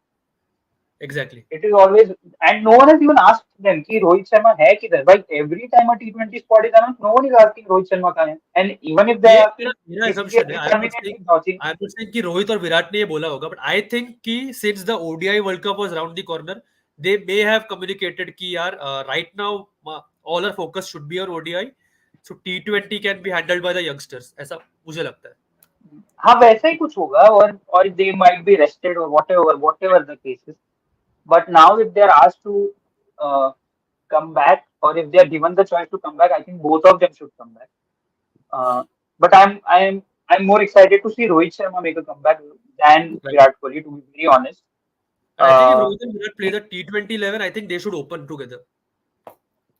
[SPEAKER 2] Exactly.
[SPEAKER 1] It is always, and no one has even asked them कि रोहित शर्मा है किधर. Like every time a T20 squad is announced, no one is asking Rohit Sharma कहाँ है. And even if they
[SPEAKER 2] ये
[SPEAKER 1] are
[SPEAKER 2] मेरा मेरा
[SPEAKER 1] basically
[SPEAKER 2] assumption है.
[SPEAKER 1] conveniently announcing,
[SPEAKER 2] I am not saying कि रोहित और विराट ने ये बोला होगा, बट आई थिंक कि since the ODI world cup was around the corner, they may have communicated कि यार right now all our focus should be on ODI, so टी20 can be handled by the youngsters, ऐसा मुझे लगता है.
[SPEAKER 1] हाँ वैसा ही कुछ होगा और they might be rested or whatever the case is. But now if they are asked to uh, come back or if they are given the choice to come back, I think both of them should come back. Uh, but I'm more excited to see Rohit Sharma make a comeback than
[SPEAKER 2] Right.
[SPEAKER 1] Virat Kohli, to be very honest.
[SPEAKER 2] And I think if
[SPEAKER 1] Uh,
[SPEAKER 2] Rohit and Virat play the T20 11, I think they should open together.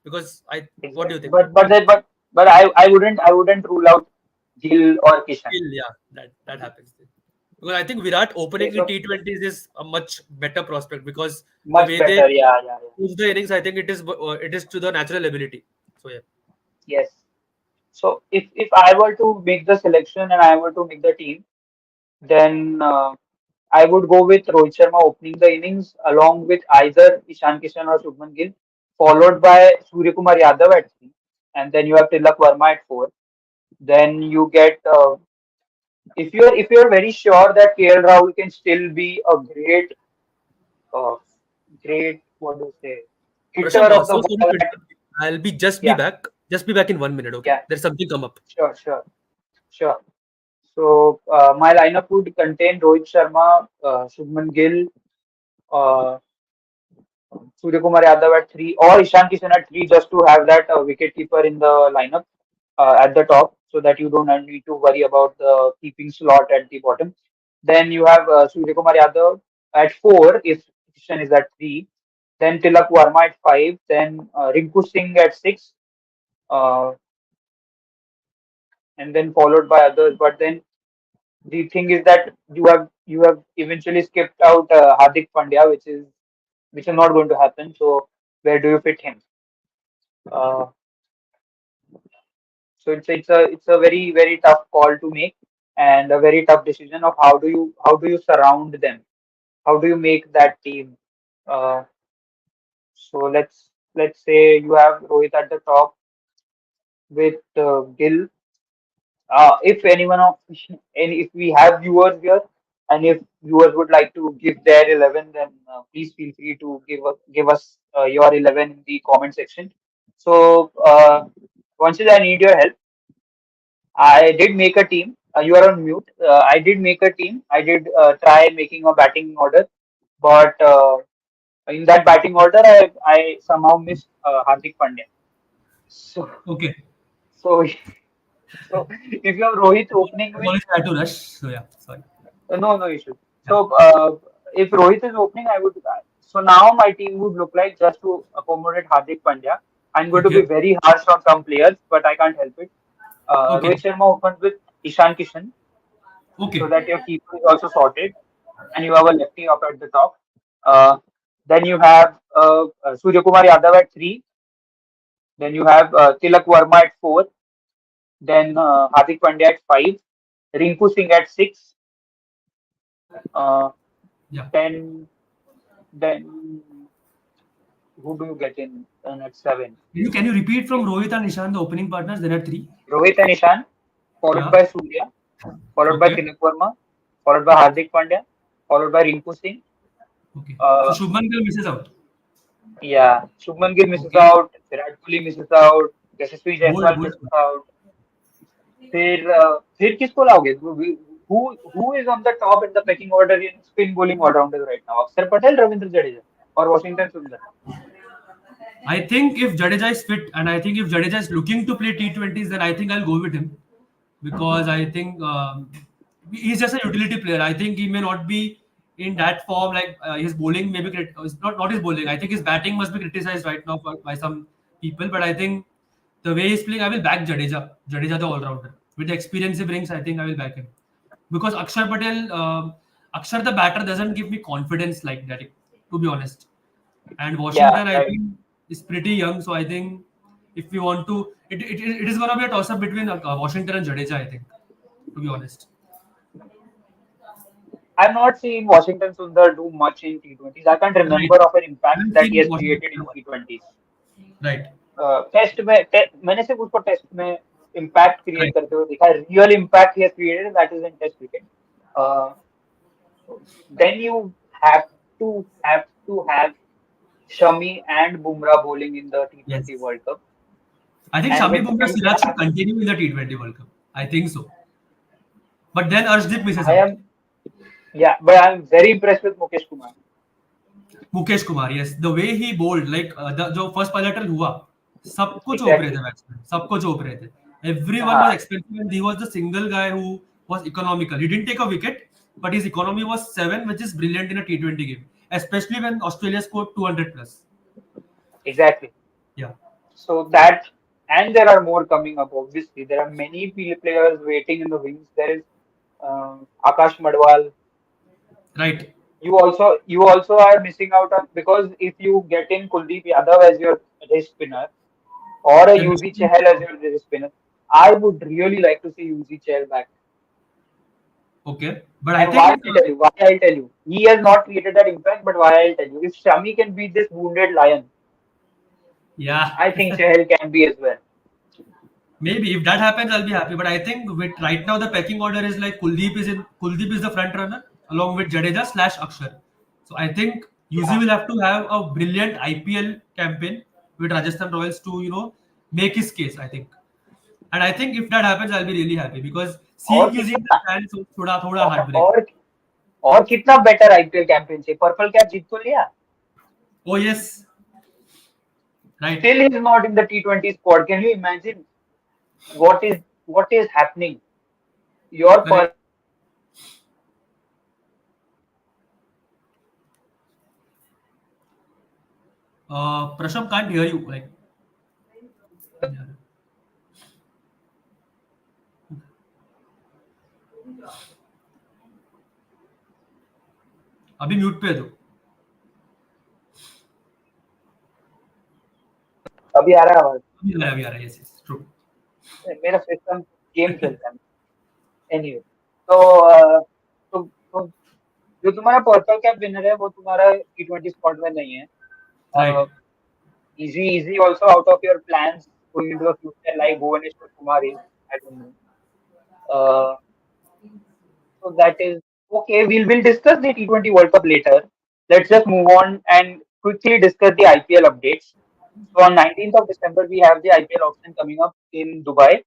[SPEAKER 2] Because what do you
[SPEAKER 1] exactly.
[SPEAKER 2] think?
[SPEAKER 1] But I wouldn't rule out Gill or Kishan.
[SPEAKER 2] Still, yeah, that happens. Because I think Virat
[SPEAKER 1] Okay,
[SPEAKER 2] opening in
[SPEAKER 1] so
[SPEAKER 2] T20s is a much better prospect because the
[SPEAKER 1] much
[SPEAKER 2] way they
[SPEAKER 1] better. Yeah, yeah, yeah.
[SPEAKER 2] choose the innings, I think it is to the natural ability. So yeah,
[SPEAKER 1] Yes. So if I were to make the selection and I were to make the team, then I would go with Rohit Sharma opening the innings along with either Ishan Kishan or Shubman Gill, followed by Surya Kumar Yadav at 3, and then you have Tilak Verma at 4. Then you get if you're very sure that KL Rahul can still be a uh, great what do you say hitter
[SPEAKER 2] Prashant,
[SPEAKER 1] of the
[SPEAKER 2] so sorry
[SPEAKER 1] ball.
[SPEAKER 2] to interrupt you. I'll be
[SPEAKER 1] Yeah,
[SPEAKER 2] just be back in 1 minute. Okay,
[SPEAKER 1] yeah,
[SPEAKER 2] there's something come up.
[SPEAKER 1] sure, sure, sure. So my lineup would contain Rohit Sharma, Shubman Gill, uh, Surya Kumar Yadav at 3 or Ishan Kishan at 3 just to have that wicket keeper in the lineup at the top so that you don't need to worry about the keeping slot at the bottom. Then you have Surya Kumar Yadav at 4 if Kishan is at 3. Then Tilak Verma at 5. Then Rinku Singh at 6. Uh, and then followed by others. But then the thing is that you have eventually skipped out Hardik Pandya, which is not going to happen. So where do you fit him? Uh, So it's a very tough call to make and a very tough decision of how do you surround them? How do you make that team? Uh, so let's say you have Rohit at the top with Gill. If anyone of and if we have viewers here, and if viewers would like to give their 11, then please feel free to give us your 11 in the comment section. So once I need your help. I did make a team. You are on mute. I did make a team. I did try making a batting order, but in that batting order, I somehow missed Hardik Pandya. So
[SPEAKER 2] Okay.
[SPEAKER 1] so so if you have Rohit opening with
[SPEAKER 2] Apologies, I had to rush. So yeah, sorry.
[SPEAKER 1] no issue.
[SPEAKER 2] Yeah.
[SPEAKER 1] So if Rohit is opening, I would. So now my team would look like just to accommodate Hardik Pandya. I'm going to be
[SPEAKER 2] Okay.
[SPEAKER 1] very harsh on some players, but I can't help it.
[SPEAKER 2] Okay.
[SPEAKER 1] Rohit Sharma opens with Ishan Kishan, so
[SPEAKER 2] Okay.
[SPEAKER 1] that your keeper is also sorted, and you have a lefty up at the top. Uh, then you have Surya Kumar Yadav at three. Then you have Tilak Verma at four. Then Hardik Pandya at five. Rinku Singh at six. Uh,
[SPEAKER 2] Yeah.
[SPEAKER 1] then who do you get in at seven?
[SPEAKER 2] Can you repeat from Rohit and Ishan the opening partners? There are three.
[SPEAKER 1] Rohit and Ishan, followed
[SPEAKER 2] Yeah.
[SPEAKER 1] by Surya, followed by
[SPEAKER 2] Okay.
[SPEAKER 1] Tilak Verma, followed by Hardik Pandya, followed by Rinku Singh.
[SPEAKER 2] Okay. So
[SPEAKER 1] Uh,
[SPEAKER 2] Shubman Gill misses out.
[SPEAKER 1] yeah, Shubman Gill misses
[SPEAKER 2] Okay.
[SPEAKER 1] out, Virat Kohli misses out, Yashasvi
[SPEAKER 2] Bold,
[SPEAKER 1] Jaiswal
[SPEAKER 2] bold.
[SPEAKER 1] misses out. फिर किसको लाओगे? Who is on the top in the pecking order in spin bowling all-rounders right now? Akshar Patel, Ravindra Jadeja, or Washington Sundar?
[SPEAKER 2] I think if Jadeja is fit, and I think if Jadeja is looking to play T20s, then I think I'll go with him because I think he's just a utility player. I think he may not be in that form. Like his bowling, maybe not his bowling. I think his batting must be criticized right now by some people. But I think the way he's playing, I will back Jadeja. Jadeja, the all-rounder, with the experience he brings, I think I will back him because Akshar Patel, Akshar the batter doesn't give me confidence like that. To be honest, and
[SPEAKER 1] Yeah,
[SPEAKER 2] Washington, I
[SPEAKER 1] right.
[SPEAKER 2] think, is pretty young. So I think if we want to, it is going to be a toss up between Washington and Jadeja. I think, to be honest.
[SPEAKER 1] I'm not seeing Washington Sundar do much in T20s. I can't
[SPEAKER 2] Right.
[SPEAKER 1] remember of an
[SPEAKER 2] I
[SPEAKER 1] impact
[SPEAKER 2] haven't
[SPEAKER 1] that he
[SPEAKER 2] seen
[SPEAKER 1] has
[SPEAKER 2] Washington.
[SPEAKER 1] created in T20s.
[SPEAKER 2] Right.
[SPEAKER 1] Test में मैंने सिर्फ उसको test में impact create
[SPEAKER 2] Right.
[SPEAKER 1] करते हुए देखा है real impact he has created that is in test cricket then you have to have Shami and Bumrah bowling in the
[SPEAKER 2] Yes.
[SPEAKER 1] T20 World Cup
[SPEAKER 2] I think
[SPEAKER 1] and
[SPEAKER 2] Shami
[SPEAKER 1] with
[SPEAKER 2] Bumrah Siraj should continue in the T20 World Cup. I think so. But then Arshdeep misses
[SPEAKER 1] I
[SPEAKER 2] out.
[SPEAKER 1] am but I'm very impressed with Mukesh Kumar.
[SPEAKER 2] Mukesh Kumar, yes. The way he bowled, like the जो first bilateral हुआ, सब कुछ ओप रहे थे
[SPEAKER 1] Exactly.
[SPEAKER 2] Batsman, सब कुछ ओप रहे थे. Everyone was
[SPEAKER 1] हाँ,
[SPEAKER 2] expensive and he was the single guy who was economical. He didn't take a wicket, but his economy was 7, which is brilliant in a T20 game, especially when Australia scored 200 plus.
[SPEAKER 1] exactly.
[SPEAKER 2] Yeah,
[SPEAKER 1] So that and there are more coming up. Obviously, there are many players waiting in the wings. There is Akash Madwal.
[SPEAKER 2] right.
[SPEAKER 1] You also are missing out on because if you get in Kuldeep Yadav as your wrist spinner or a
[SPEAKER 2] Then
[SPEAKER 1] UZ Chahal as your wrist spinner, I would really like to see UZ Chahal back.
[SPEAKER 2] okay, but I
[SPEAKER 1] And why
[SPEAKER 2] think
[SPEAKER 1] I'll tell you, why I'll tell you. He has not created that impact, but why I'll tell you. If Shami can beat this wounded lion,
[SPEAKER 2] yeah.
[SPEAKER 1] I think Chahal can be as well.
[SPEAKER 2] Maybe if that happens, I'll be happy. But I think with right now the pecking order is like Kuldeep is the front runner along with Jadeja slash Akshar. So I think UZ
[SPEAKER 1] Yeah.
[SPEAKER 2] will have to have a brilliant IPL campaign with Rajasthan Royals to make his case. I think, and I think if that happens, I'll be really happy because
[SPEAKER 1] और
[SPEAKER 2] seeing UZ in the
[SPEAKER 1] कितना
[SPEAKER 2] stands so thoda
[SPEAKER 1] और
[SPEAKER 2] heartbreak.
[SPEAKER 1] और और कितना better IPL campaign से purple cap जीत तो लिया.
[SPEAKER 2] Oh yes, right.
[SPEAKER 1] Still he's not in the T20 squad. Can you imagine what is happening? Your
[SPEAKER 2] Correct. Prasham can't hear you. Like, yeah. अभी mute पे है तो
[SPEAKER 1] अभी आ रहा है आवाज.
[SPEAKER 2] अभी आ रहा है. Yes, yes, true.
[SPEAKER 1] मेरा सिस्टम गेम खेलता है एनीवे। तो तो जो तुम्हारा पर्पल कैप विनर है वो तुम्हारा T20 स्पॉट में नहीं है।
[SPEAKER 2] Right.
[SPEAKER 1] Easy also out of your plans going into the future like Bhuvaneshwar Kumar is, I don't know. Uh, so that is okay. We'll discuss the T20 World Cup later. Let's just move on and quickly discuss the IPL updates. So on 19th of December we have the IPL auction coming up in Dubai,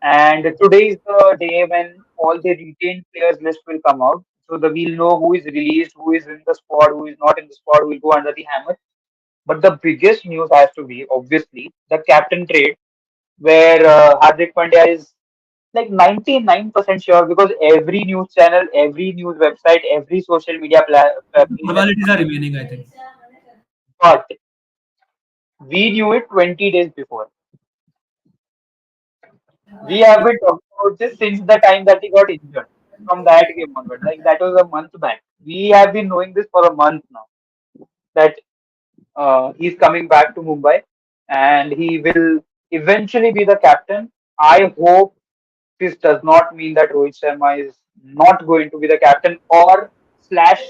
[SPEAKER 1] and today is the day when all the retained players list will come out. So we'll know who is released, who is in the squad, who is not in the squad, who will go under the hammer. But the biggest news has to be obviously the captain trade, where Hardik Pandya is like 99% sure because every news channel, every news website, every social media page has
[SPEAKER 2] Formalities
[SPEAKER 1] come
[SPEAKER 2] are
[SPEAKER 1] out.
[SPEAKER 2] remaining, I think.
[SPEAKER 1] But we knew it 20 days before. We have been talking about this since the time that he got injured. From that game onward, like that was a month back. We have been knowing this for a month now that he's coming back to Mumbai and he will eventually be the captain. I hope this does not mean that Rohit Sharma is not going to be the captain or slash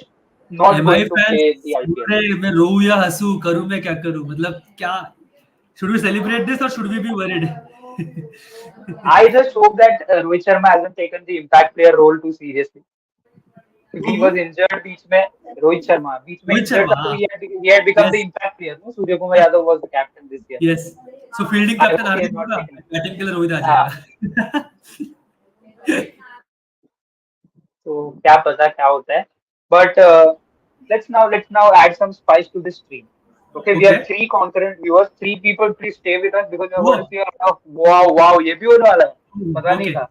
[SPEAKER 1] not
[SPEAKER 2] MI
[SPEAKER 1] going to
[SPEAKER 2] fans
[SPEAKER 1] play the
[SPEAKER 2] बोल
[SPEAKER 1] IPL.
[SPEAKER 2] रहे हैं मैं रोऊं या हंसूं करूं मैं क्या करूं मतलब क्या should we celebrate this or should we be worried?
[SPEAKER 1] I just hope that Rohit Sharma hasn't taken the impact player role too seriously. He was
[SPEAKER 2] Who?
[SPEAKER 1] injured बीच में Rohit Sharma बीच में
[SPEAKER 2] Rohit
[SPEAKER 1] injured
[SPEAKER 2] Sharma.
[SPEAKER 1] था तो he had become the
[SPEAKER 2] Yes.
[SPEAKER 1] impact player. No, Surya Kumar Yadav was the captain this year.
[SPEAKER 2] Yes. So fielding
[SPEAKER 1] I
[SPEAKER 2] captain
[SPEAKER 1] hope he has
[SPEAKER 2] Hardik
[SPEAKER 1] not
[SPEAKER 2] होगा
[SPEAKER 1] taken it.
[SPEAKER 2] Batting के लिए रोहित आ
[SPEAKER 1] हाँ,
[SPEAKER 2] जाएगा.
[SPEAKER 1] तो क्या पता क्या होता है. But let's now add some spice to this stream. Okay, we have
[SPEAKER 2] Okay.
[SPEAKER 1] three concurrent viewers. Three people, please stay with us because we're going to
[SPEAKER 2] वो
[SPEAKER 1] see a lot of wow ये भी होने वाला है. पता नहीं
[SPEAKER 2] okay.
[SPEAKER 1] था.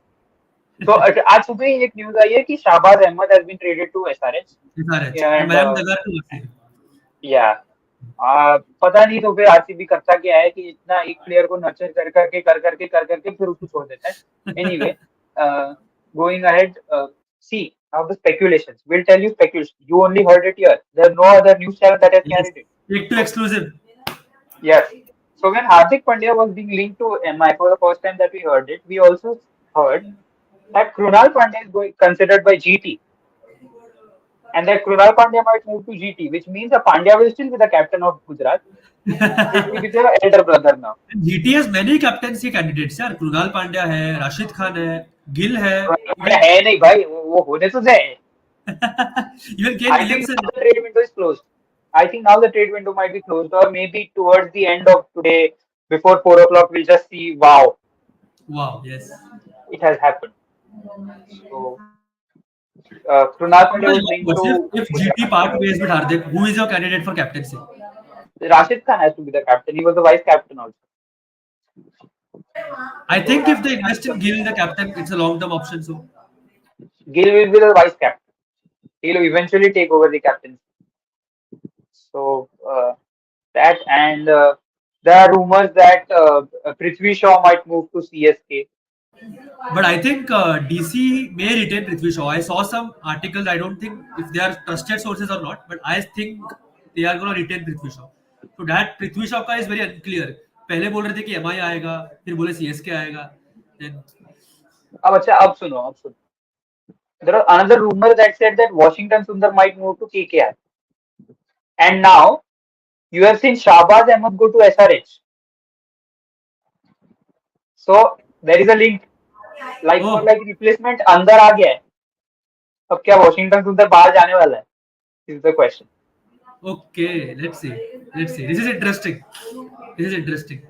[SPEAKER 1] तो आज सुबह ही एक न्यूज आई है कि Shahbaz Ahmad has been traded to SRH
[SPEAKER 2] SRH and
[SPEAKER 1] and
[SPEAKER 2] Mayank Agar too.
[SPEAKER 1] yeah. पता नहीं तो फिर आरसीबी करता क्या है कि इतना एक प्लेयर को नर्चर कर करके फिर उसको छोड़ देता है. Anyway, going ahead, see now the speculations. We'll tell you speculation. You only heard it here. There's no other news channel that has
[SPEAKER 2] Yes.
[SPEAKER 1] carried it.
[SPEAKER 2] Take two exclusive.
[SPEAKER 1] Yes. So when Hardik Pandya was being linked to MI for the first time that we heard it, we also heard that Krunal Pandya is considered by GT and that Krunal Pandya might move to GT, which means that Pandya will still be the captain of Gujarat. It will be their elder brother now.
[SPEAKER 2] GT has many captaincy candidates यार. कृणाल पांड्या है, राशिद खान है, गिल है,
[SPEAKER 1] Krunal Pandya
[SPEAKER 2] even
[SPEAKER 1] है नहीं भाई, वो होने तो दे.
[SPEAKER 2] even Kane
[SPEAKER 1] I think
[SPEAKER 2] Williamson.
[SPEAKER 1] now the trade window is closed. I think now the trade window might be closed, or maybe towards the end of today, before 4 o'clock, we'll just see. Wow,
[SPEAKER 2] Wow, yes.
[SPEAKER 1] it has happened. So Krunal Pandya was linked
[SPEAKER 2] What
[SPEAKER 1] to
[SPEAKER 2] if GT
[SPEAKER 1] Gujarat.
[SPEAKER 2] part ways with Hardik? Who is your candidate for captaincy?
[SPEAKER 1] Rashid Khan has to be the captain. He was the vice captain also.
[SPEAKER 2] I
[SPEAKER 1] So
[SPEAKER 2] think if they invest in Gill, the captain, it's a long-term option. So
[SPEAKER 1] Gill will be the vice captain. He'll eventually take over the captaincy. So that and there are rumors that Prithvi Shaw might move to CSK.
[SPEAKER 2] but I think DC may retain Prithvi Shaw. I saw some articles. I don't think if they are trusted sources or not, but I think they are going to retain Prithvi Shaw. So that Prithvi Shaw का is very unclear. पहले बोल रहे थे कि MI आएगा, फिर बोले CSK आएगा. Then
[SPEAKER 1] अब सुनो. There was another rumor that said that Washington Sundar might move to KKR. And now you have seen Shahbaz Ahmed go to SRH. So there is a link. Like for
[SPEAKER 2] oh,
[SPEAKER 1] like replacement अंदर आ गया है. अब क्या Washington सुंदर बाहर जाने वाला है? Is the question.
[SPEAKER 2] okay. Let's see. This is interesting. This is interesting.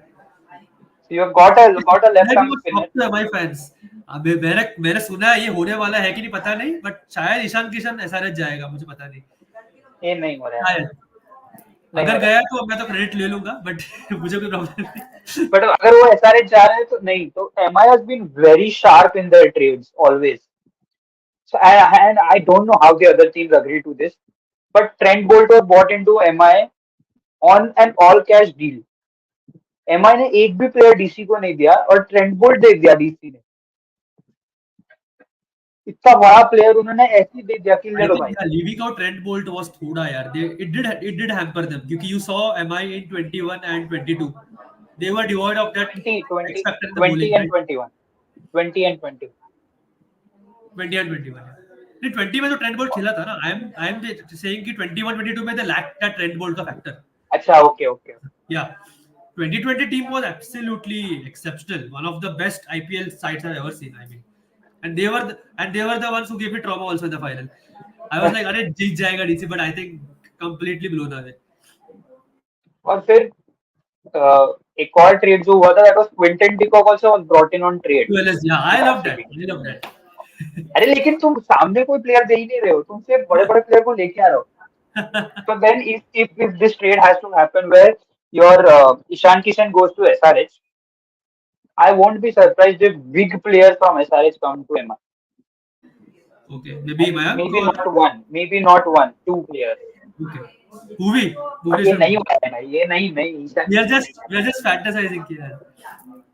[SPEAKER 1] So you have got a left
[SPEAKER 2] मैं भी
[SPEAKER 1] arm
[SPEAKER 2] वो
[SPEAKER 1] spinner.
[SPEAKER 2] शॉक था MI फैंस. अबे मैंने सुना है ये होने वाला है कि नहीं पता नहीं, बट शायद ईशान किशन SRH जाएगा, मुझे पता नहीं.
[SPEAKER 1] ये नहीं हो रहा है.
[SPEAKER 2] शायद
[SPEAKER 1] नहीं हो
[SPEAKER 2] अगर
[SPEAKER 1] रहा
[SPEAKER 2] गया तो मैं तो क्रेडिट ले लूंगा बट मुझे कोई प्रॉब्लम नहीं.
[SPEAKER 1] है. But अगर वो SRH जा रहे हैं तो नहीं. तो MI has been very sharp in their trades always. So and I don't know how the other teams agree to this. But Trent Bolt was bought into MI on an all cash deal. MI ने एक भी player DC को नहीं दिया और Trent Boult दे दिया DC ने. इतना बड़ा प्लेयर उन्होंने ऐसे ही दे दिया कि ले
[SPEAKER 2] आई
[SPEAKER 1] लो
[SPEAKER 2] थिंक
[SPEAKER 1] भाई.
[SPEAKER 2] Leaving out Trent Boult was थोड़ा यार, दे इट डिड हैम्पर देम क्योंकि you saw MI in 21 and 22 They were devoid of that
[SPEAKER 1] 20,
[SPEAKER 2] X
[SPEAKER 1] 20,
[SPEAKER 2] factor in the
[SPEAKER 1] 20
[SPEAKER 2] bowling,
[SPEAKER 1] and
[SPEAKER 2] right?
[SPEAKER 1] 21. 20 and 20.
[SPEAKER 2] 20 and 21. नहीं 20 में तो ट्रेंड बोल्ट खेला था ना. I am saying कि 21 22 में they lacked that trend bolt का factor.
[SPEAKER 1] अच्छा, okay, okay.
[SPEAKER 2] Yeah. 2020 team was absolutely exceptional. One of the best IPL sides I've ever seen. I mean, and they were the ones who gave me trauma also in the final. I was like, अरे जीत जाएगा DC, but I think completely blown away.
[SPEAKER 1] और फिर एक और trade जो हुआ था, that was Quinton de Kock also was brought in on trade
[SPEAKER 2] QLS, yeah,
[SPEAKER 1] to
[SPEAKER 2] I love that.
[SPEAKER 1] RCB.
[SPEAKER 2] I love that.
[SPEAKER 1] अरे लेकिन तुम सामने कोई प्लेयर दे ही नहीं रहे हो, तुम सिर्फ बड़े बड़े प्लेयर को लेके आ रहे हो. So then if this trade has to happen where your Ishan Kishan goes to SRH, I won't be surprised if big players from SRH come to MI.
[SPEAKER 2] Okay, maybe
[SPEAKER 1] And
[SPEAKER 2] Mayank or
[SPEAKER 1] maybe not one, two players.
[SPEAKER 2] okay. Bhuvi,
[SPEAKER 1] अब ये
[SPEAKER 2] Bhuvaneshwar
[SPEAKER 1] नहीं
[SPEAKER 2] Bhuvi.
[SPEAKER 1] होगा ना, ये नहीं Ishan
[SPEAKER 2] We are
[SPEAKER 1] Kishan
[SPEAKER 2] just
[SPEAKER 1] नहीं.
[SPEAKER 2] we are just fantasizing here.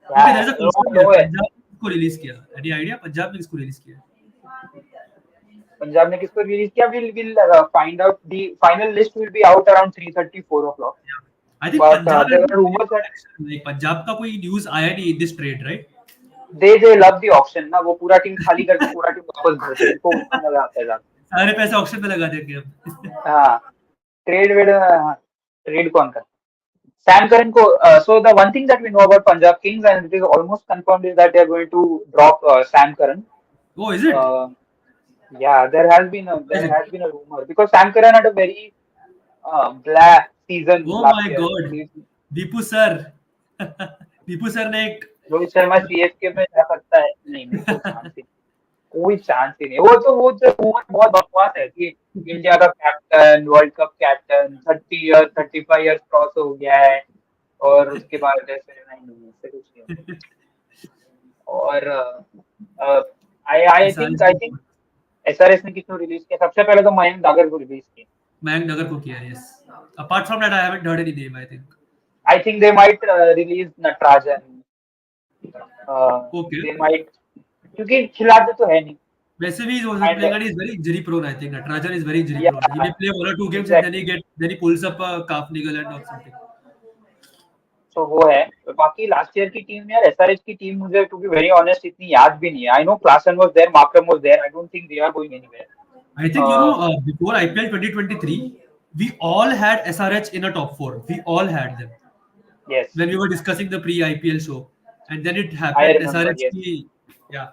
[SPEAKER 2] Okay, there is
[SPEAKER 1] Yeah,
[SPEAKER 2] a
[SPEAKER 1] no,
[SPEAKER 2] question here.
[SPEAKER 1] no way.
[SPEAKER 2] Punjab को release किया. Any idea? पंजाब ने किसको रिलीज किया?
[SPEAKER 1] पंजाब ने किसको रिलीज किया? We'll find out. The final list will be out around 3:30, 4 o'clock.
[SPEAKER 2] Yeah. I think
[SPEAKER 1] But
[SPEAKER 2] Punjab
[SPEAKER 1] there
[SPEAKER 2] has
[SPEAKER 1] are
[SPEAKER 2] been very
[SPEAKER 1] rumors
[SPEAKER 2] good
[SPEAKER 1] that
[SPEAKER 2] action. Like Punjab का कोई news आया नहीं in this trade, right?
[SPEAKER 1] they love the auction ना, वो पूरा team खाली करके पूरा टीम वापस भरते हैं, उनको उसमें मजा आता है ज्यादा.
[SPEAKER 2] सारे पैसे ऑक्शन में लगा देंगे हम.
[SPEAKER 1] हाँ, ट्रेड कौन कर? Sam Curran को, so the one thing that we know about Punjab Kings and it is almost confirmed is that they are going to drop Sam Curran.
[SPEAKER 2] Oh, is it?
[SPEAKER 1] Uh, yeah,
[SPEAKER 2] Is
[SPEAKER 1] there
[SPEAKER 2] it?
[SPEAKER 1] has been a rumor because Sam Curran had a very black season
[SPEAKER 2] Oh
[SPEAKER 1] last
[SPEAKER 2] my
[SPEAKER 1] year.
[SPEAKER 2] God. Deepu sir. Deepu sir ने एक
[SPEAKER 1] Rohit Sharma CSK में जा सकता है? नहीं, कोई chance ही नहीं. वो तो rumor बहुत बकवास है कि इंडिया का captain, world cup captain, 30 year 35 years cross हो गया है और उसके बाद ऐसे नहीं, ऐसे कुछ नहीं होता. और आई थिंक SRS ने किसको रिलीज किया? सबसे पहले तो मयंक दागर को रिलीज किया.
[SPEAKER 2] मयंक नगर को किया. Yes. Apart from that, I haven't heard any name. I think.
[SPEAKER 1] I think they might release Natarajan.
[SPEAKER 2] Okay.
[SPEAKER 1] They might, क्योंकि खिलाते तो है नहीं.
[SPEAKER 2] वैसे भी he wasn't
[SPEAKER 1] And
[SPEAKER 2] playing and he's very injury prone. I think Natarajan is very injury
[SPEAKER 1] yeah,
[SPEAKER 2] prone. He may play 1 or 2 games and then he pulls up a calf ligament or something.
[SPEAKER 1] so वो है. बाकी last year की team यार, SRH की team मुझे to be very honest इतनी याद भी नहीं है. I know Klaasen was there, Markram was there. I don't think they are going anywhere.
[SPEAKER 2] I think before IPL 2023, we all had SRH in a top 4. We all had them
[SPEAKER 1] Yes,
[SPEAKER 2] when we were discussing the pre-IPL show, and then it
[SPEAKER 1] I
[SPEAKER 2] happened.
[SPEAKER 1] remember.
[SPEAKER 2] SRH
[SPEAKER 1] Yes,
[SPEAKER 2] की, yeah.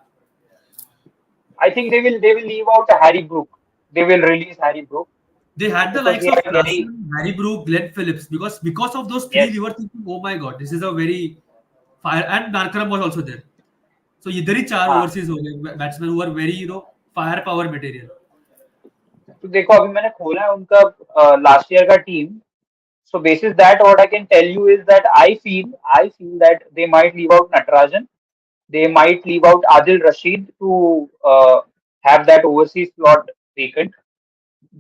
[SPEAKER 1] I think they will leave out Harry Brook. They will release Harry Brook
[SPEAKER 2] They had the
[SPEAKER 1] because
[SPEAKER 2] likes
[SPEAKER 1] he
[SPEAKER 2] of
[SPEAKER 1] had very,
[SPEAKER 2] Klassen, Harry Brook, Glenn Phillips because of those three
[SPEAKER 1] yes,
[SPEAKER 2] we were thinking, oh my god, this is a very fire. And Narkaram was also there. So इधर ही 4
[SPEAKER 1] हाँ.
[SPEAKER 2] overseas हो गए batsmen who were very firepower material.
[SPEAKER 1] तो देखो अभी मैंने खोला है उनका लास्ट ईयर का team. So basis that, what I can tell you is that I feel that they might leave out Natarajan. They might leave out Adil Rashid to have that overseas slot vacant.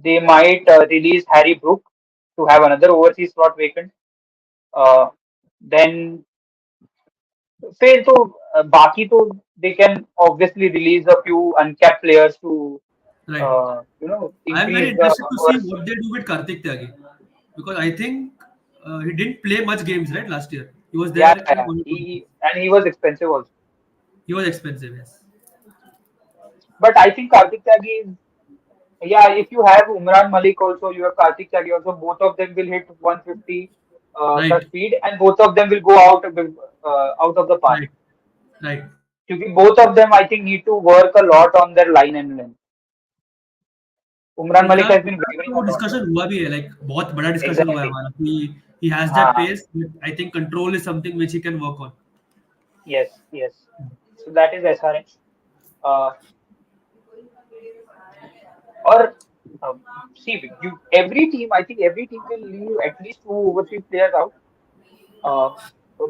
[SPEAKER 1] They might release Harry Brook to have another overseas slot vacant. Uh, then फिर तो बाकी तो they can obviously release a few uncapped players to
[SPEAKER 2] Right. I'm very
[SPEAKER 1] increase the
[SPEAKER 2] interested to see
[SPEAKER 1] numbers.
[SPEAKER 2] what they do with Karthik Tyagi because I think he didn't play much games right last year. He was there in
[SPEAKER 1] Yeah.
[SPEAKER 2] one or two games.
[SPEAKER 1] He was expensive also.
[SPEAKER 2] He was expensive, yes.
[SPEAKER 1] But I think Karthik Tyagi is, yeah, if you have Umran Malik also, you have Karthik Tyagi also, both of them will hit 150 the
[SPEAKER 2] Right,
[SPEAKER 1] speed and both of them will go out of the park.
[SPEAKER 2] right, right.
[SPEAKER 1] Because both of them, I think, need to work a lot on their line and length. Umran Malik
[SPEAKER 2] Umran
[SPEAKER 1] has been
[SPEAKER 2] Umran
[SPEAKER 1] wavering
[SPEAKER 2] तो
[SPEAKER 1] a lot.
[SPEAKER 2] Discussion हुआ भी है like बहुत बड़ा discussion हुआ है
[SPEAKER 1] Exactly.
[SPEAKER 2] हमारा कि he has that
[SPEAKER 1] हाँ,
[SPEAKER 2] pace but I think control is something which he can work on.
[SPEAKER 1] yes. So that is SRH. Uh, or see, every team, I think every team will leave at least 2 overseas players out. Uh,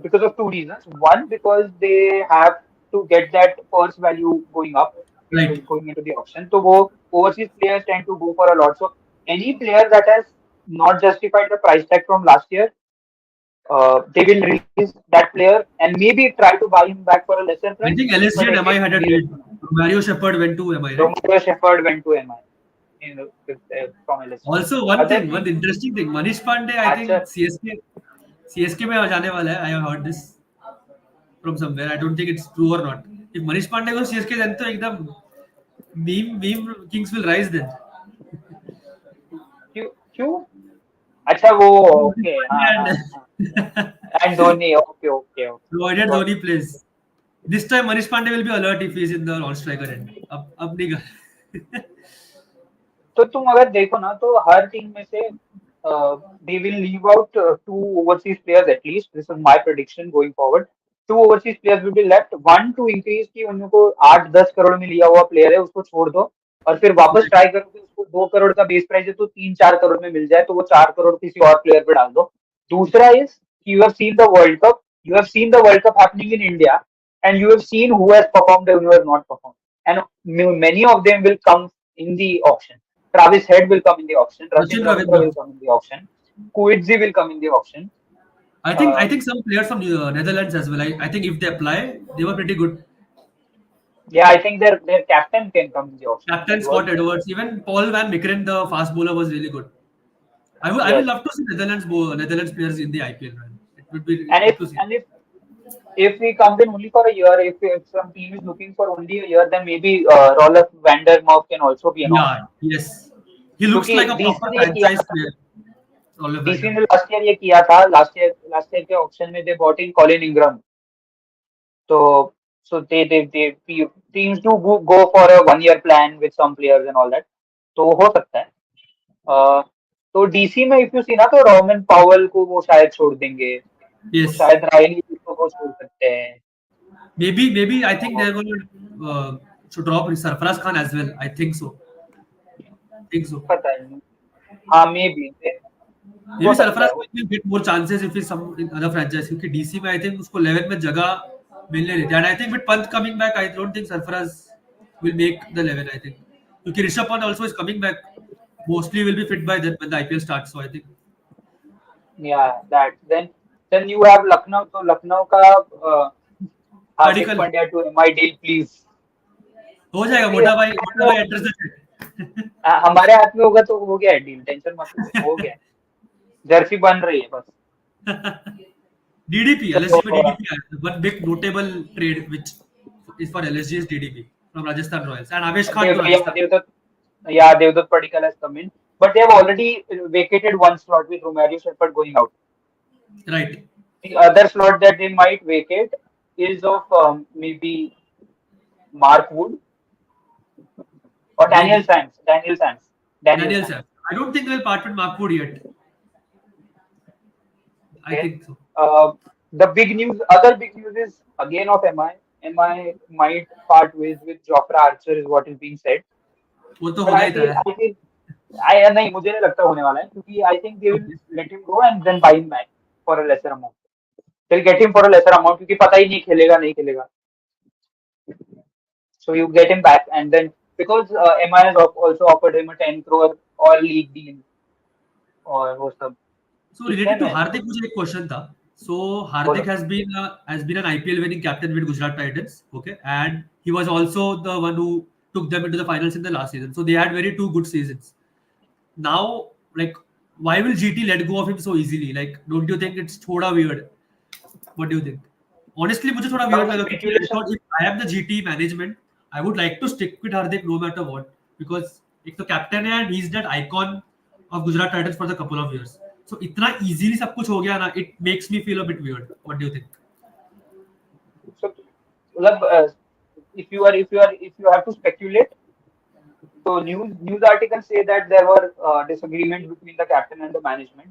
[SPEAKER 1] because of two reasons. One, because they have to get that purse value going up
[SPEAKER 2] Right.
[SPEAKER 1] going into the auction. So wo overseas players tend to go for a lot. So any player that has not justified the price tag from last year, they will release that player and maybe try to buy him back for a lesser
[SPEAKER 2] I
[SPEAKER 1] price.
[SPEAKER 2] think LSG
[SPEAKER 1] But
[SPEAKER 2] and
[SPEAKER 1] at
[SPEAKER 2] MI
[SPEAKER 1] least
[SPEAKER 2] had a
[SPEAKER 1] release
[SPEAKER 2] trade.
[SPEAKER 1] him.
[SPEAKER 2] Mario Shepard went to MI, right?
[SPEAKER 1] Romeo Shepherd went to MI from LSG.
[SPEAKER 2] Also,
[SPEAKER 1] But
[SPEAKER 2] one
[SPEAKER 1] then
[SPEAKER 2] thing, one interesting thing, Manish Pandey, I
[SPEAKER 1] Archer,
[SPEAKER 2] think CSK CSK में जाने वाला है. I have heard this from somewhere. I don't think it's true or not. If Manish Pandey goes CSK, then तो एकदम meme kings will rise then.
[SPEAKER 1] क्यों क्यों? अच्छा वो
[SPEAKER 2] Manish
[SPEAKER 1] ओके, हाँ हाँ
[SPEAKER 2] Pandey
[SPEAKER 1] हाँ.
[SPEAKER 2] and
[SPEAKER 1] and Dhoni, okay okay
[SPEAKER 2] provided
[SPEAKER 1] okay.
[SPEAKER 2] Dhoni plays. This time Manish Pandey will be alert if he is in the non-striker end. अब नहीं कर.
[SPEAKER 1] तो तुम अगर देखो ना तो हर टीम में से they will leave out two overseas players at least. This is my prediction going forward. Two overseas players will be left. One to increase की उनको 8-10 करोड़ में लिया हुआ प्लेयर है उसको छोड़ दो, और फिर वापस ट्राई करो कि उसको 2 करोड़ का बेस प्राइस है तो 3-4 करोड़ में मिल जाए, तो वो 4 करोड़ किसी और प्लेयर पे डाल दो. दूसरा is you have seen the world cup, you have seen the world cup happening in India, and you have seen who has performed and who has not performed. And many of them will come in the auction. Travis Head will come in the auction. Rachin
[SPEAKER 2] Sachin
[SPEAKER 1] Ravindra
[SPEAKER 2] Ravindra.
[SPEAKER 1] will come in the auction. Kuitzi will come in the auction.
[SPEAKER 2] I
[SPEAKER 1] Uh,
[SPEAKER 2] think some players from Netherlands as well. I think if they apply, they were pretty good.
[SPEAKER 1] yeah, I think their captain can come in the auction.
[SPEAKER 2] Captain
[SPEAKER 1] He was
[SPEAKER 2] Scott Edwards, even Paul van Mikeren, the fast bowler, was really good. I would
[SPEAKER 1] yes.
[SPEAKER 2] love to see Netherlands players in the IPL. Man. It would be
[SPEAKER 1] And
[SPEAKER 2] good
[SPEAKER 1] if
[SPEAKER 2] to see.
[SPEAKER 1] and if he comes in only for a year, if some team is looking for only a year, then maybe Rolf van der Merwe can also be an
[SPEAKER 2] Yeah,
[SPEAKER 1] option.
[SPEAKER 2] yes. He looks
[SPEAKER 1] क्योंकि
[SPEAKER 2] like a
[SPEAKER 1] DC
[SPEAKER 2] proper
[SPEAKER 1] ने ये किया
[SPEAKER 2] franchise
[SPEAKER 1] था,
[SPEAKER 2] player. Oliver van
[SPEAKER 1] DC
[SPEAKER 2] der
[SPEAKER 1] ने
[SPEAKER 2] Merwe.
[SPEAKER 1] Last year ये किया था. Last year के ऑक्शन में they bought in Colin इंग्रम. So so they teams do go for a 1 year plan with some players and all that. तो हो सकता है. Uh, तो डीसी में इफ यू सी ना तो रोमन पावल को वो शायद छोड़ देंगे, वो
[SPEAKER 2] Yes.
[SPEAKER 1] शायद रायली को छोड़ सकते हैं.
[SPEAKER 2] Maybe I think
[SPEAKER 1] तो
[SPEAKER 2] they're going to drop Sarfaraz Khan as well. I think so. Think so.
[SPEAKER 1] पता नहीं. हाँ मे बी हो
[SPEAKER 2] Maybe
[SPEAKER 1] सकता
[SPEAKER 2] Sarfaraz
[SPEAKER 1] है.
[SPEAKER 2] Khan will get more chances if he's some in other franchise. क्योंकि DC में I think उसको 11 में जगह मिलने देती है. And I think with Pant coming back, I don't think Sarfaraz will make the 11. I think क्योंकि Rishabh Pant also is coming back. Mostly will be fit by then when the IPL starts. So I think
[SPEAKER 1] yeah that then you have Lucknow. तो लखनऊ का Hardik
[SPEAKER 2] Padikkal
[SPEAKER 1] Pandya to MI deal please.
[SPEAKER 2] हो जाएगा. मोटा भाई enters the set.
[SPEAKER 1] हमारे हाथ में होगा तो हो गया है डील, टेंशन मत लो, हो गया है. जर्सी बन रही है बस.
[SPEAKER 2] DDP,
[SPEAKER 1] चलो
[SPEAKER 2] LSG में DDP आया था. One big notable trade which is for LSG is DDP from Rajasthan Royals and Avesh Khan to
[SPEAKER 1] yeah,
[SPEAKER 2] Rajasthan.
[SPEAKER 1] Devdutt Padikkal has come in, but they have already vacated one slot with Romario Shepherd going out.
[SPEAKER 2] Right.
[SPEAKER 1] The other slot that they might vacate is of maybe Mark Wood or Daniel
[SPEAKER 2] Maybe
[SPEAKER 1] Sands. Daniel
[SPEAKER 2] Daniel
[SPEAKER 1] Sands.
[SPEAKER 2] Sam. I don't think they'll part with Markwood yet. I
[SPEAKER 1] Okay.
[SPEAKER 2] think so.
[SPEAKER 1] The big news, other big news is again of MI. MI might part ways with Jofra Archer is what is being said.
[SPEAKER 2] वो तो
[SPEAKER 1] But
[SPEAKER 2] होना ही था.
[SPEAKER 1] नहीं, मुझे नहीं लगता होने वाला है क्योंकि I think they will
[SPEAKER 2] Okay.
[SPEAKER 1] let him go and then buy him back for a lesser amount. They'll get him for a lesser amount क्योंकि पता ही नहीं खेलेगा नहीं खेलेगा. So you get him back and then because MI has also offered him a 10 crore all league deal और वो सब
[SPEAKER 2] So
[SPEAKER 1] ठीक है.
[SPEAKER 2] related to
[SPEAKER 1] मैं
[SPEAKER 2] Hardik, मुझे एक question था. So Hardik
[SPEAKER 1] बोलो.
[SPEAKER 2] has been an IPL winning captain with Gujarat Titans. Okay, and he was also the one who took them into the finals in the last season. So they had very two good seasons. Now, like, why will GT let go of him so easily? Like, don't you think it's थोड़ा weird? What do you think? Honestly, मुझे थोड़ा weird लगा क्योंकि I
[SPEAKER 1] Speculation.
[SPEAKER 2] thought if I am the GT management, I would like to stick with Hardik no matter what because एक तो captain है and he's that icon of Gujarat Titans for the couple of years. So इतना easily सब कुछ हो गया ना, it makes me feel a bit weird. What do you think?
[SPEAKER 1] So मतलब if you have to speculate, so news articles say that there were disagreements between the captain and the management.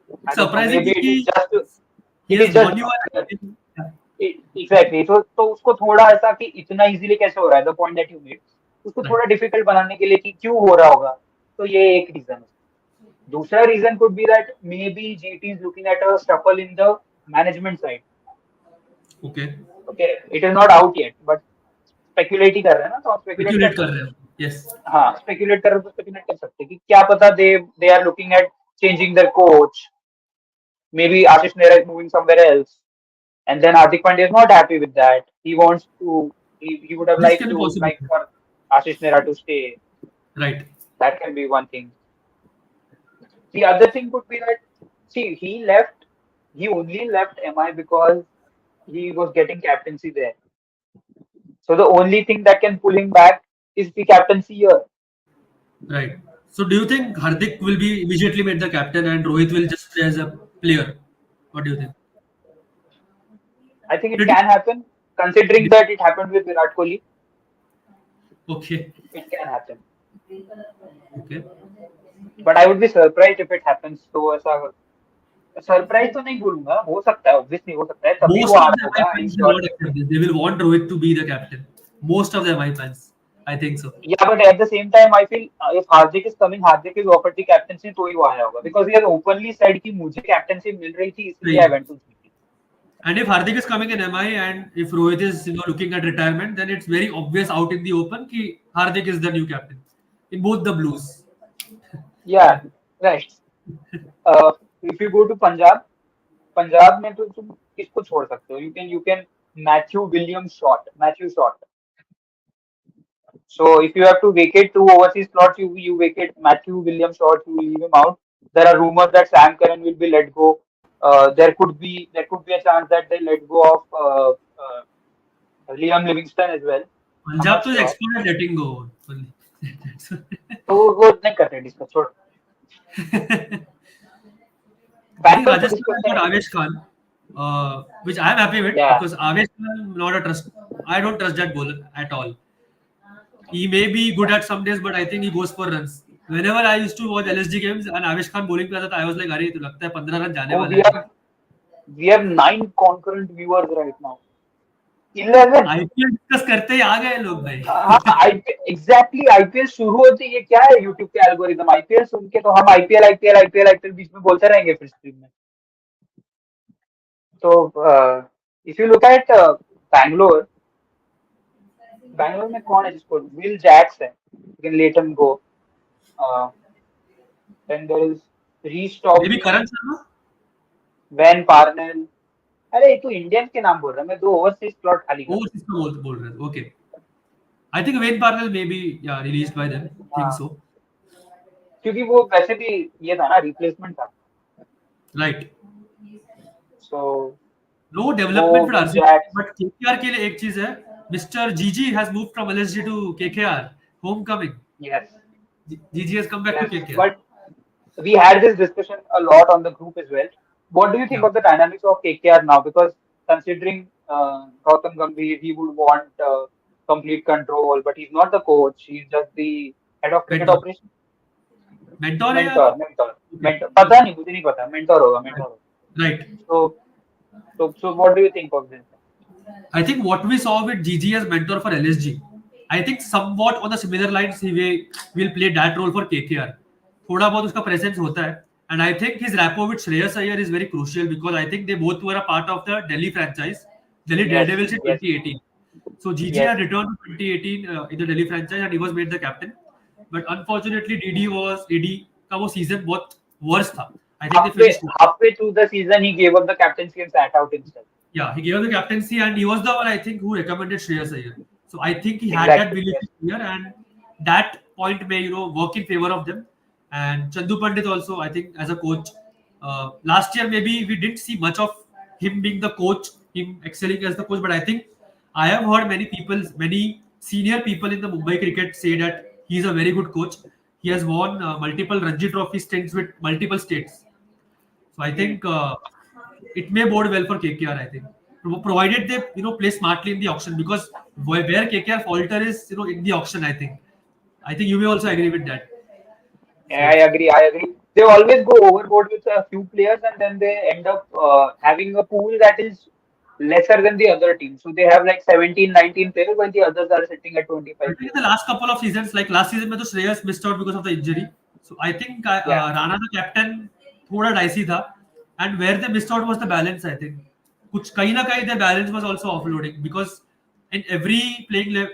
[SPEAKER 1] I
[SPEAKER 2] It's
[SPEAKER 1] don't know.
[SPEAKER 2] surprising
[SPEAKER 1] Maybe it is
[SPEAKER 2] कि
[SPEAKER 1] just
[SPEAKER 2] he
[SPEAKER 1] it is
[SPEAKER 2] has
[SPEAKER 1] just
[SPEAKER 2] won you an
[SPEAKER 1] exactly. तो उसको थोड़ा ऐसा कि इतना easily कैसे हो रहा है, the point that you made, उसको
[SPEAKER 2] right.
[SPEAKER 1] थोड़ा डिफिकल्ट बनाने के लिए कि क्यों हो रहा होगा. तो ये एक रीजन है. दूसरा reason could be that maybe GT is looking at a shuffle in the management side.
[SPEAKER 2] Okay.
[SPEAKER 1] Okay, it is not out yet but speculate ही कर रहे हैं ना, तो आप स्पेकुलेट कर
[SPEAKER 2] Speculate कर
[SPEAKER 1] सकते
[SPEAKER 2] रहे
[SPEAKER 1] हैं.
[SPEAKER 2] हो. Yes.
[SPEAKER 1] हाँ, स्पेकुलेट कर रहे हो तो स्पेकुलेट कर सकते हैं कि क्या पता they are looking at changing their coach. Maybe Ashish Nehra is moving somewhere else. And then Hardik Pandya is not happy with that. He wants to. He would have
[SPEAKER 2] This can be possible.
[SPEAKER 1] liked for Ashish Nehra to stay.
[SPEAKER 2] Right.
[SPEAKER 1] That can be one thing. The other thing could be that see he left He only left MI because he was getting captaincy there. So the only thing that can pull him back is the captaincy here.
[SPEAKER 2] Right. So do you think Hardik will be immediately made the captain and Rohit will just play as a player? What do you think?
[SPEAKER 1] I think it
[SPEAKER 2] Did
[SPEAKER 1] can happen, considering
[SPEAKER 2] you,
[SPEAKER 1] that it happened with Virat Kohli.
[SPEAKER 2] okay.
[SPEAKER 1] It can happen,
[SPEAKER 2] Okay.
[SPEAKER 1] but I would be surprised if it happens. तो ऐसा surprise तो नहीं बोलूंगा, हो सकता है, obviously हो सकता है, तभी वो
[SPEAKER 2] Most
[SPEAKER 1] आ
[SPEAKER 2] of the
[SPEAKER 1] रहा
[SPEAKER 2] MI
[SPEAKER 1] होगा, I am
[SPEAKER 2] fans will
[SPEAKER 1] sure.
[SPEAKER 2] not accept this. They will want Rohit to be the captain. Most of the MI fans. I think so.
[SPEAKER 1] Yeah, but at the same time, I feel if Hardik is coming, Hardik is offered the captaincy, तो ही वो आया होगा. Because he has openly said कि मुझे captaincy मिल रही थी, इसलिए I
[SPEAKER 2] Right.
[SPEAKER 1] went to CP.
[SPEAKER 2] And if Hardik is coming in MI and if Rohit is looking at retirement, then it's very obvious out in the open कि Hardik is the new captain in both the blues.
[SPEAKER 1] Yeah, right. Uh, if you go to Punjab, Punjab में तो तुम किसको छोड़ सकते हो? You can Matthew Short. So if you have to vacate two overseas slots, you vacate Matthew Williams Short, you leave him out. There are rumors that Sam Curran will be let go. There could be a chance that they let go of Liam Livingston as well. I'm
[SPEAKER 2] Punjab
[SPEAKER 1] not
[SPEAKER 2] to is
[SPEAKER 1] sure.
[SPEAKER 2] expert at letting go only.
[SPEAKER 1] तो वो नहीं करते discuss, छोड़.
[SPEAKER 2] I think
[SPEAKER 1] Bangalore तो
[SPEAKER 2] Rajasthan
[SPEAKER 1] discuss
[SPEAKER 2] has got
[SPEAKER 1] करेंगे.
[SPEAKER 2] Avesh Khan, which I am happy with
[SPEAKER 1] Yeah.
[SPEAKER 2] because Avesh Khan not a trust. I don't trust that bowler at all. He may be good at some days, but I think he goes for runs. Whenever I used to watch LSG games and Avesh Khan bowling पे आता था, I was like, अरे तो लगता है 15 run जाने
[SPEAKER 1] Oh,
[SPEAKER 2] वाला
[SPEAKER 1] we
[SPEAKER 2] है.
[SPEAKER 1] have 9 concurrent viewers right now. 11.
[SPEAKER 2] IPL discuss करते ही आ गए लोग
[SPEAKER 1] हाँ,
[SPEAKER 2] भाई.
[SPEAKER 1] एग्जैक्टली आईपीएल शुरू होती है, ये क्या है यूट्यूब के एल्गोरिदम? आईपीएल सुन के तो हम आईपीएल आईपीएल आईपीएल आईपीएल बीच में बोलते रहेंगे फिर स्ट्रीम में. तो if you look at Bangalore, Bangalore में कौन है जिसको विल जैक्स है, you can let him go. Then there is
[SPEAKER 2] Maybe
[SPEAKER 1] रीस्टॉक्स,
[SPEAKER 2] Karan Sharma.
[SPEAKER 1] Wayne Parnell. अरे तू इंडियन के नाम बोल रहा है, मैं दो ओवरसीज स्लॉट खाली कर रहा
[SPEAKER 2] Overseas का बोल रहे हैं. Okay. I think Wayne Parnell may be released by them.
[SPEAKER 1] हूँ.
[SPEAKER 2] Think
[SPEAKER 1] हाँ,
[SPEAKER 2] so.
[SPEAKER 1] क्योंकि वो वैसे भी ये था ना, रिप्लेसमेंट था.
[SPEAKER 2] Right.
[SPEAKER 1] सो
[SPEAKER 2] नो
[SPEAKER 1] वो
[SPEAKER 2] development for
[SPEAKER 1] Will
[SPEAKER 2] RCB
[SPEAKER 1] Jacks.
[SPEAKER 2] But KKR के लिए एक चीज है. Mister GG has moved from LSG to KKR. Homecoming.
[SPEAKER 1] Yes.
[SPEAKER 2] GG has come back to
[SPEAKER 1] Yes,
[SPEAKER 2] KKR.
[SPEAKER 1] but we had this discussion a lot on the group as well. What do you think
[SPEAKER 2] या
[SPEAKER 1] of the dynamics of KKR now? Because considering Gautam Gambhir, he would want complete control, but he's not the coach. He's just the head of cricket
[SPEAKER 2] mentor.
[SPEAKER 1] operations.
[SPEAKER 2] Mentor है या
[SPEAKER 1] Mentor, mentor,
[SPEAKER 2] okay.
[SPEAKER 1] mentor. पता नहीं, मुझे नहीं पता. Mentor होगा, mentor होगा.
[SPEAKER 2] Right.
[SPEAKER 1] So what do you think of this?
[SPEAKER 2] I think what we saw with GG as mentor for LSG, I think somewhat on the similar lines he will play that role for KKR. थोड़ा बहुत उसका presence होता है. And I think his rapport with Shreyas Iyer is very crucial because I think they both were a part of the Delhi franchise, Delhi
[SPEAKER 1] Yes,
[SPEAKER 2] Daredevils in
[SPEAKER 1] yes,
[SPEAKER 2] 2018. So GG
[SPEAKER 1] yes.
[SPEAKER 2] had returned to 2018 in the Delhi franchise and he was made the captain. But unfortunately DD का वो season बहुत worse था. I think they
[SPEAKER 1] Halfway,
[SPEAKER 2] finished.
[SPEAKER 1] halfway through the season, he gave up the captaincy and sat out himself.
[SPEAKER 2] Yeah, he gave us the captaincy, and he was the one I think who recommended Shreyas Iyer. So I think he had that
[SPEAKER 1] Exactly.
[SPEAKER 2] belief
[SPEAKER 1] Yes.
[SPEAKER 2] in Iyer, and that point may work in favor of them. And Chandu Pandit also, I think, as a coach, last year maybe we didn't see much of him being the coach, him excelling as the coach. But I think I have heard many senior people in the Mumbai cricket say that he's a very good coach. He has won multiple Ranji Trophy stints with multiple states. So I
[SPEAKER 1] Hmm.
[SPEAKER 2] think it may bode well for KKR. I think, provided they play smartly in the auction because where KKR falter is in the auction. I think you may also agree with that.
[SPEAKER 1] Yeah, I
[SPEAKER 2] So
[SPEAKER 1] agree. I agree. They always go overboard with a few players and then they end up having a pool that is lesser than the other team. So they have like 17, 19 players while the others are sitting at
[SPEAKER 2] I
[SPEAKER 1] 25
[SPEAKER 2] think
[SPEAKER 1] players.
[SPEAKER 2] in the last couple of seasons, like last season, में तो Shreyas missed out because of the injury. So I think
[SPEAKER 1] Yeah,
[SPEAKER 2] Rana the captain थोड़ा dicey था, and where they missed out was the balance. I think कुछ कहीं ना कहीं their balance was also offloading because in every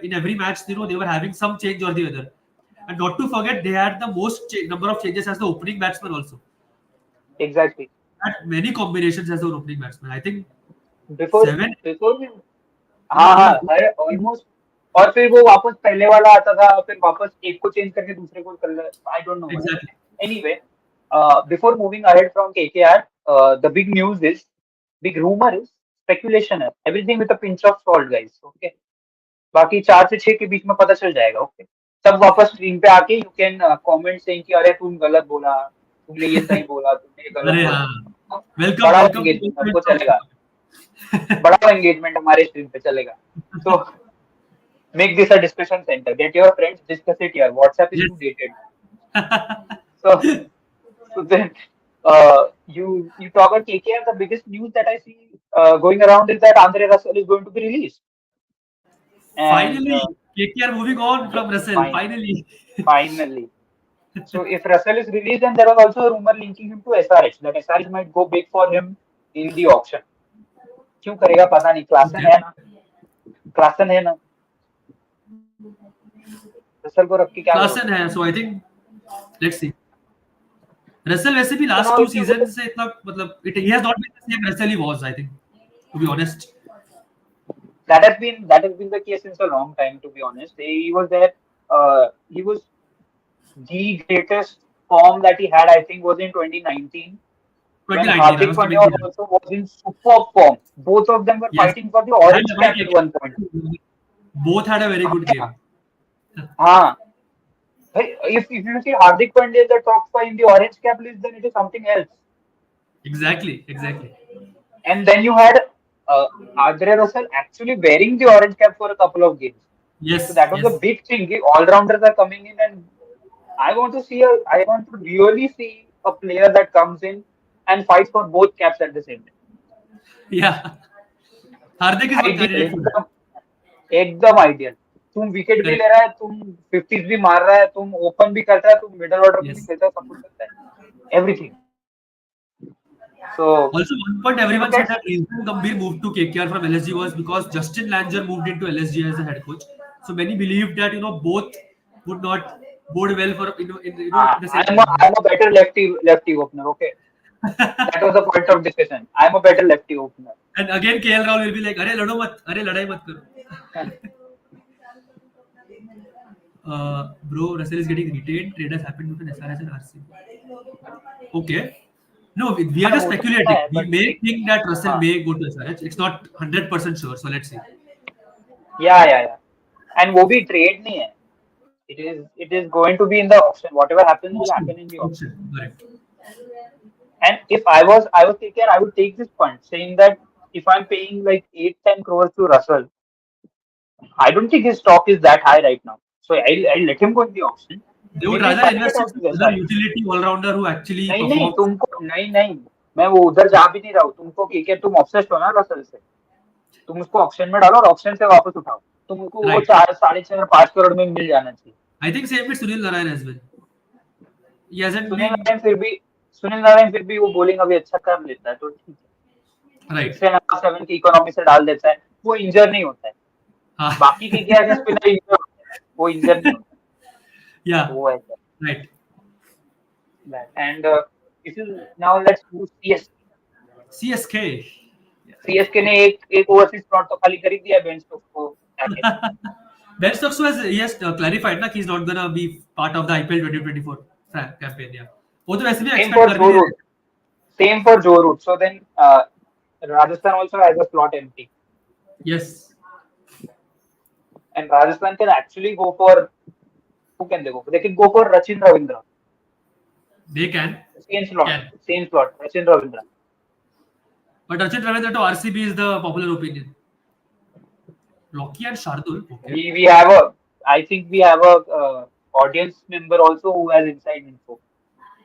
[SPEAKER 2] in every match they were having some change or the other, and not to forget they had the most number of changes as the opening batsman also.
[SPEAKER 1] exactly.
[SPEAKER 2] Had many combinations as the opening batsman. I think
[SPEAKER 1] Before,
[SPEAKER 2] seven.
[SPEAKER 1] before we, हाँ हाँ, हर almost. और फिर वो वापस पहले वाला आता था, फिर वापस एक को चेंज करके दूसरे को कर ले. I don't know.
[SPEAKER 2] Exactly.
[SPEAKER 1] Anyway, before moving ahead from KKR, the big news is, big rumor is, speculation है. Everything with a pinch of salt, guys. Okay. बाकी 4 से 6 के बीच में पता चल जाएगा. ओके. तब वापस स्क्रीन पे आके यू कैन कमेंट सेइंग कि अरे तुम गलत बोला, तुमने ये सही बोला, तुमने ये गलत
[SPEAKER 2] अरे
[SPEAKER 1] बोला.
[SPEAKER 2] हाँ,
[SPEAKER 1] तो
[SPEAKER 2] वेलकम
[SPEAKER 1] बड़ा
[SPEAKER 2] वेलकम
[SPEAKER 1] एंगेजमेंट हमको चलेगा. बड़ा एंगेजमेंट हमारे स्क्रीन पे चलेगा. So make this a discussion center. Get your friends, discuss it here. WhatsApp is too dated. So then you talk about KKR. The biggest news that I see going around is that Andre Russell is going to be released, and
[SPEAKER 2] Finally, KKR moving on
[SPEAKER 1] yeah,
[SPEAKER 2] from Russell.
[SPEAKER 1] fine,
[SPEAKER 2] Finally.
[SPEAKER 1] finally. So if Russell is released, then there was also a rumor linking him to SRH, that SRH might go big for him in the auction. क्यों करेगा पता नहीं. Klaasen
[SPEAKER 2] Okay.
[SPEAKER 1] है ना, Klaasen है ना. Russell को रख के क्या
[SPEAKER 2] Klassen
[SPEAKER 1] करोगे.
[SPEAKER 2] है, so I think let's see. Russell वैसे भी
[SPEAKER 1] So
[SPEAKER 2] last
[SPEAKER 1] now
[SPEAKER 2] two
[SPEAKER 1] if you
[SPEAKER 2] seasons से इतना मतलब he has not been the same Russell he was, I think, to be honest.
[SPEAKER 1] that has been the case since a long time, to be honest. He was there. He was the greatest form that he had, I think, was in 2019 when
[SPEAKER 2] 2019, I
[SPEAKER 1] Hardik
[SPEAKER 2] was
[SPEAKER 1] Pandya
[SPEAKER 2] coming to that.
[SPEAKER 1] also was in superb form. Both of them were
[SPEAKER 2] Yes,
[SPEAKER 1] fighting for the
[SPEAKER 2] and
[SPEAKER 1] orange
[SPEAKER 2] भाई
[SPEAKER 1] cap at one point.
[SPEAKER 2] both had a very good game.
[SPEAKER 1] हाँ. If you see Hardik Pandya in the top 5 in the orange cap list, then it is something else.
[SPEAKER 2] Exactly.
[SPEAKER 1] And then you had uh, Andre Russell actually wearing the orange cap for a couple of games. So
[SPEAKER 2] Yes,
[SPEAKER 1] that was a
[SPEAKER 2] yes.
[SPEAKER 1] big thing. The all-rounders are coming in, and I want to really see a player that comes in and fights for both caps at the same time.
[SPEAKER 2] Yeah. Hardik is one
[SPEAKER 1] Ideal,
[SPEAKER 2] candidate for that.
[SPEAKER 1] एकदम एकदम ideal. तुम wicket भी ले
[SPEAKER 2] Correct.
[SPEAKER 1] रहा है, तुम fifties भी मार रहा है, तुम ओपन भी करता है, तुम मिडल ऑर्डर में भी
[SPEAKER 2] Yes.
[SPEAKER 1] खेलता है, सब कुछ करता है. Everything. So
[SPEAKER 2] Also, one point
[SPEAKER 1] if you
[SPEAKER 2] everyone
[SPEAKER 1] look
[SPEAKER 2] said
[SPEAKER 1] at,
[SPEAKER 2] that reason Gambhir moved to KKR from LSG was because Justin Langer moved into LSG as the head coach. So many believed that both would not bode well for in the same
[SPEAKER 1] I'm
[SPEAKER 2] management.
[SPEAKER 1] a better lefty opener. Okay, that was the point of discussion. I'm a better lefty opener.
[SPEAKER 2] And again, KL Rahul will be like, "अरे लड़ो मत, अरे लड़ाई मत करो." Bro, Russell is getting retained. Trade has happened between SRS and RCB. Okay. No, we are
[SPEAKER 1] हाँ
[SPEAKER 2] just
[SPEAKER 1] हो सकता
[SPEAKER 2] speculating.
[SPEAKER 1] है,
[SPEAKER 2] We
[SPEAKER 1] but
[SPEAKER 2] may think that Russell
[SPEAKER 1] हाँ,
[SPEAKER 2] may go to SRH. It's not 100% sure. So let's see.
[SPEAKER 1] yeah. And वो भी trade नहीं है. It is going to be in the auction. Whatever happens will happen in the auction.
[SPEAKER 2] Option. Correct.
[SPEAKER 1] And if I was taker, I would take this punt, saying that if I'm paying like 8-10 crores to Russell, I don't think his stock is that high right now. So I'll let him go in the auction.
[SPEAKER 2] They would
[SPEAKER 1] Maybe
[SPEAKER 2] rather
[SPEAKER 1] find it
[SPEAKER 2] invest in
[SPEAKER 1] out
[SPEAKER 2] some
[SPEAKER 1] with
[SPEAKER 2] other
[SPEAKER 1] SRH.
[SPEAKER 2] utility all-rounder who actually
[SPEAKER 1] नहीं
[SPEAKER 2] performs.
[SPEAKER 1] तुमको नहीं, मैं वो उधर जा भी नहीं रहा हूँ. तुमको क्या तुम ऑब्सेस्ड हो ना रसल से. तुम उसको ऑप्शन में डालो और ऑप्शन से वापस उठाओ. तुमको वो
[SPEAKER 2] Right.
[SPEAKER 1] 4, 4.5 5 करोड़ में मिल जाना चाहिए.
[SPEAKER 2] I think same with Sunil Narayan as well. He hasn't
[SPEAKER 1] Sunil
[SPEAKER 2] been
[SPEAKER 1] Narayan फिर भी सुनील नारायण फिर भी वो बॉलिंग अभी अच्छा कर लेता है, तो ठीक है.
[SPEAKER 2] right.
[SPEAKER 1] 6.5 7 की इकोनॉमी से डाल देता है, वो इंजर नहीं होता है. बाकी के क्या है स्पिनर इंजर होता है, वो इंजर नहीं होता.
[SPEAKER 2] Yeah.
[SPEAKER 1] वो है
[SPEAKER 2] Right.
[SPEAKER 1] that. And this is now let's do CSK.
[SPEAKER 2] CSK.
[SPEAKER 1] CSK ने एक ओवरसीज स्लॉट तो खाली कर ही दिया बेन स्टोक्स को जाके.
[SPEAKER 2] Ben Stokes has clarified ना कि he's not gonna be part of the IPL 2024 campaign. Yeah. वो तो वैसे भी
[SPEAKER 1] Same
[SPEAKER 2] expect
[SPEAKER 1] for
[SPEAKER 2] कर भी
[SPEAKER 1] Joe
[SPEAKER 2] नहीं
[SPEAKER 1] Root.
[SPEAKER 2] रहे.
[SPEAKER 1] Same for Joe Root. So then Rajasthan also has a slot empty,
[SPEAKER 2] Yes.
[SPEAKER 1] and Rajasthan can actually go for, who can they go for? They can go for Rachin Ravindra.
[SPEAKER 2] They can.
[SPEAKER 1] Same slot.
[SPEAKER 2] Can.
[SPEAKER 1] Same slot. Rachin Ravindra.
[SPEAKER 2] But Rachit Ravindra to RCB is the popular opinion. Locky and Shardul. Okay.
[SPEAKER 1] We have a. I think we have a audience member also who has inside info.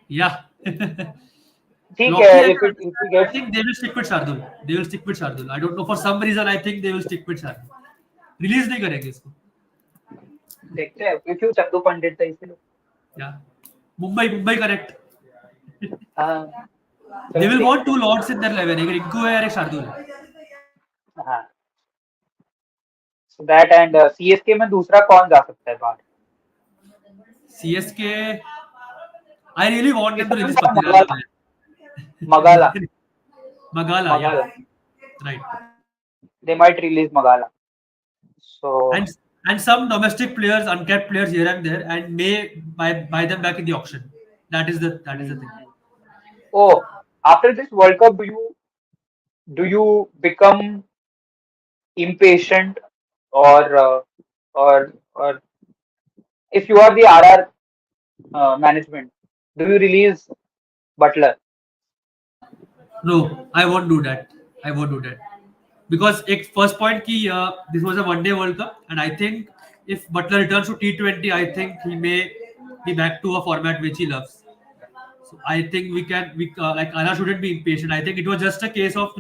[SPEAKER 2] Yeah.
[SPEAKER 1] ठीक
[SPEAKER 2] Locky
[SPEAKER 1] है.
[SPEAKER 2] and
[SPEAKER 1] If we
[SPEAKER 2] I
[SPEAKER 1] get,
[SPEAKER 2] think they will stick with Shardul. They will stick with Shardul. I don't know, for some reason I think they will stick with Shardul. Release नहीं करेंगे इसको.
[SPEAKER 1] देखते हैं क्योंकि चंदू पंडित था इसलिए.
[SPEAKER 2] Yeah. Mumbai correct.
[SPEAKER 1] हाँ.
[SPEAKER 2] They will want two lords in their 11. एक रिंकू है और एक शार्दुल है.
[SPEAKER 1] हाँ. So that and CSK में दूसरा कौन जा सकता है बाहर?
[SPEAKER 2] CSK. I really want them to release
[SPEAKER 1] Magala.
[SPEAKER 2] Patirala.
[SPEAKER 1] Magala.
[SPEAKER 2] Magala, yeah. Right.
[SPEAKER 1] They might release Magala. So
[SPEAKER 2] And some domestic players, uncapped players here and there, and may buy them back in the auction. That is the thing.
[SPEAKER 1] oh, After this World Cup, do you become impatient, or or if you are the RR management, do you release Butler?
[SPEAKER 2] No, I won't do that. I won't do that because it first point key. This was a one-day World Cup, and I think if Butler returns to T20, I think he may be back to a format which he loves. So I think we like Anna shouldn't be impatient. I think it was just a case of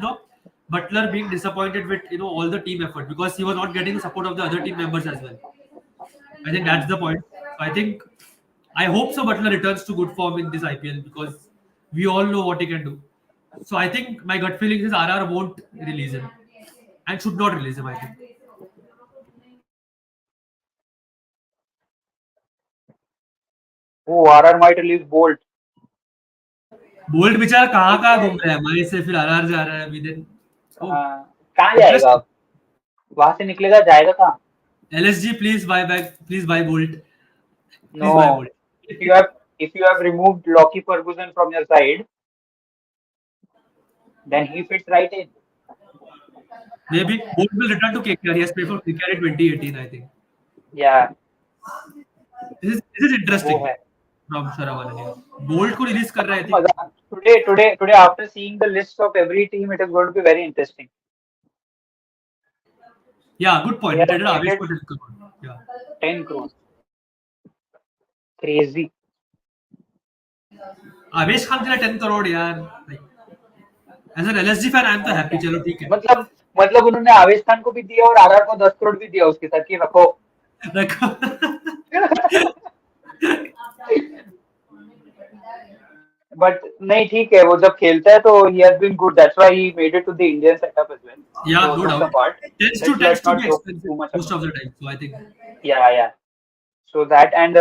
[SPEAKER 2] Butler being disappointed with all the team effort because he was not getting the support of the other team members as well. I think
[SPEAKER 1] Hmm.
[SPEAKER 2] that's the point. I think I hope so. Butler returns to good form in this IPL because we all know what he can do. So I think my gut feeling is RR won't release him and should not release him. I think
[SPEAKER 1] Oh, RR might release Bolt.
[SPEAKER 2] Bolt बेचारा कहाँ
[SPEAKER 1] देखते
[SPEAKER 2] कहाँ
[SPEAKER 1] हैं।
[SPEAKER 2] घूम रहा है हमारे से फिर RR जा रहा है अभी दिन ओ
[SPEAKER 1] कहाँ जाएगा
[SPEAKER 2] इंटरेस्टिंग
[SPEAKER 1] अब? वहां से निकलेगा, जाएगा कहाँ?
[SPEAKER 2] LSG please buy back please buy Boult please buy
[SPEAKER 1] No. If you
[SPEAKER 2] Boult
[SPEAKER 1] have if you have removed Lockie Ferguson from your side, then he fits right in.
[SPEAKER 2] maybe Bolt will return to KKR. He has played for KKR in 2018 I think
[SPEAKER 1] Yeah,
[SPEAKER 2] this is
[SPEAKER 1] वो
[SPEAKER 2] interesting
[SPEAKER 1] है।
[SPEAKER 2] from Sharavan bolt को release कर रहा है I
[SPEAKER 1] काफी
[SPEAKER 2] think
[SPEAKER 1] मजा। Today after seeing the list of every team, it is going to be very interesting.
[SPEAKER 2] yeah good
[SPEAKER 1] He
[SPEAKER 2] point
[SPEAKER 1] has
[SPEAKER 2] they traded Avesh
[SPEAKER 1] traded
[SPEAKER 2] for 10 crore yeah
[SPEAKER 1] 10 crores. Crazy.
[SPEAKER 2] आवेश खान के लिए 10 करोड़ यार like as an LSG fan I am तो
[SPEAKER 1] और
[SPEAKER 2] happy
[SPEAKER 1] क्या?
[SPEAKER 2] चलो ठीक है
[SPEAKER 1] मतलब मतलब उन्होंने आवेश खान को भी दिया और RR को 10 करोड़ भी दिया उसके साथ, कि रखो।
[SPEAKER 2] रखो
[SPEAKER 1] बट नहीं, ठीक है, वो जब खेलता है तो he has been good, that's why he made it to the Indian setup as well.
[SPEAKER 2] yeah
[SPEAKER 1] so
[SPEAKER 2] no
[SPEAKER 1] jokes
[SPEAKER 2] doubt
[SPEAKER 1] apart,
[SPEAKER 2] tends to
[SPEAKER 1] let's
[SPEAKER 2] tends
[SPEAKER 1] let's
[SPEAKER 2] to
[SPEAKER 1] not
[SPEAKER 2] be
[SPEAKER 1] joke
[SPEAKER 2] expensive
[SPEAKER 1] too much
[SPEAKER 2] most
[SPEAKER 1] about
[SPEAKER 2] of the
[SPEAKER 1] it.
[SPEAKER 2] time so I think
[SPEAKER 1] yeah so that and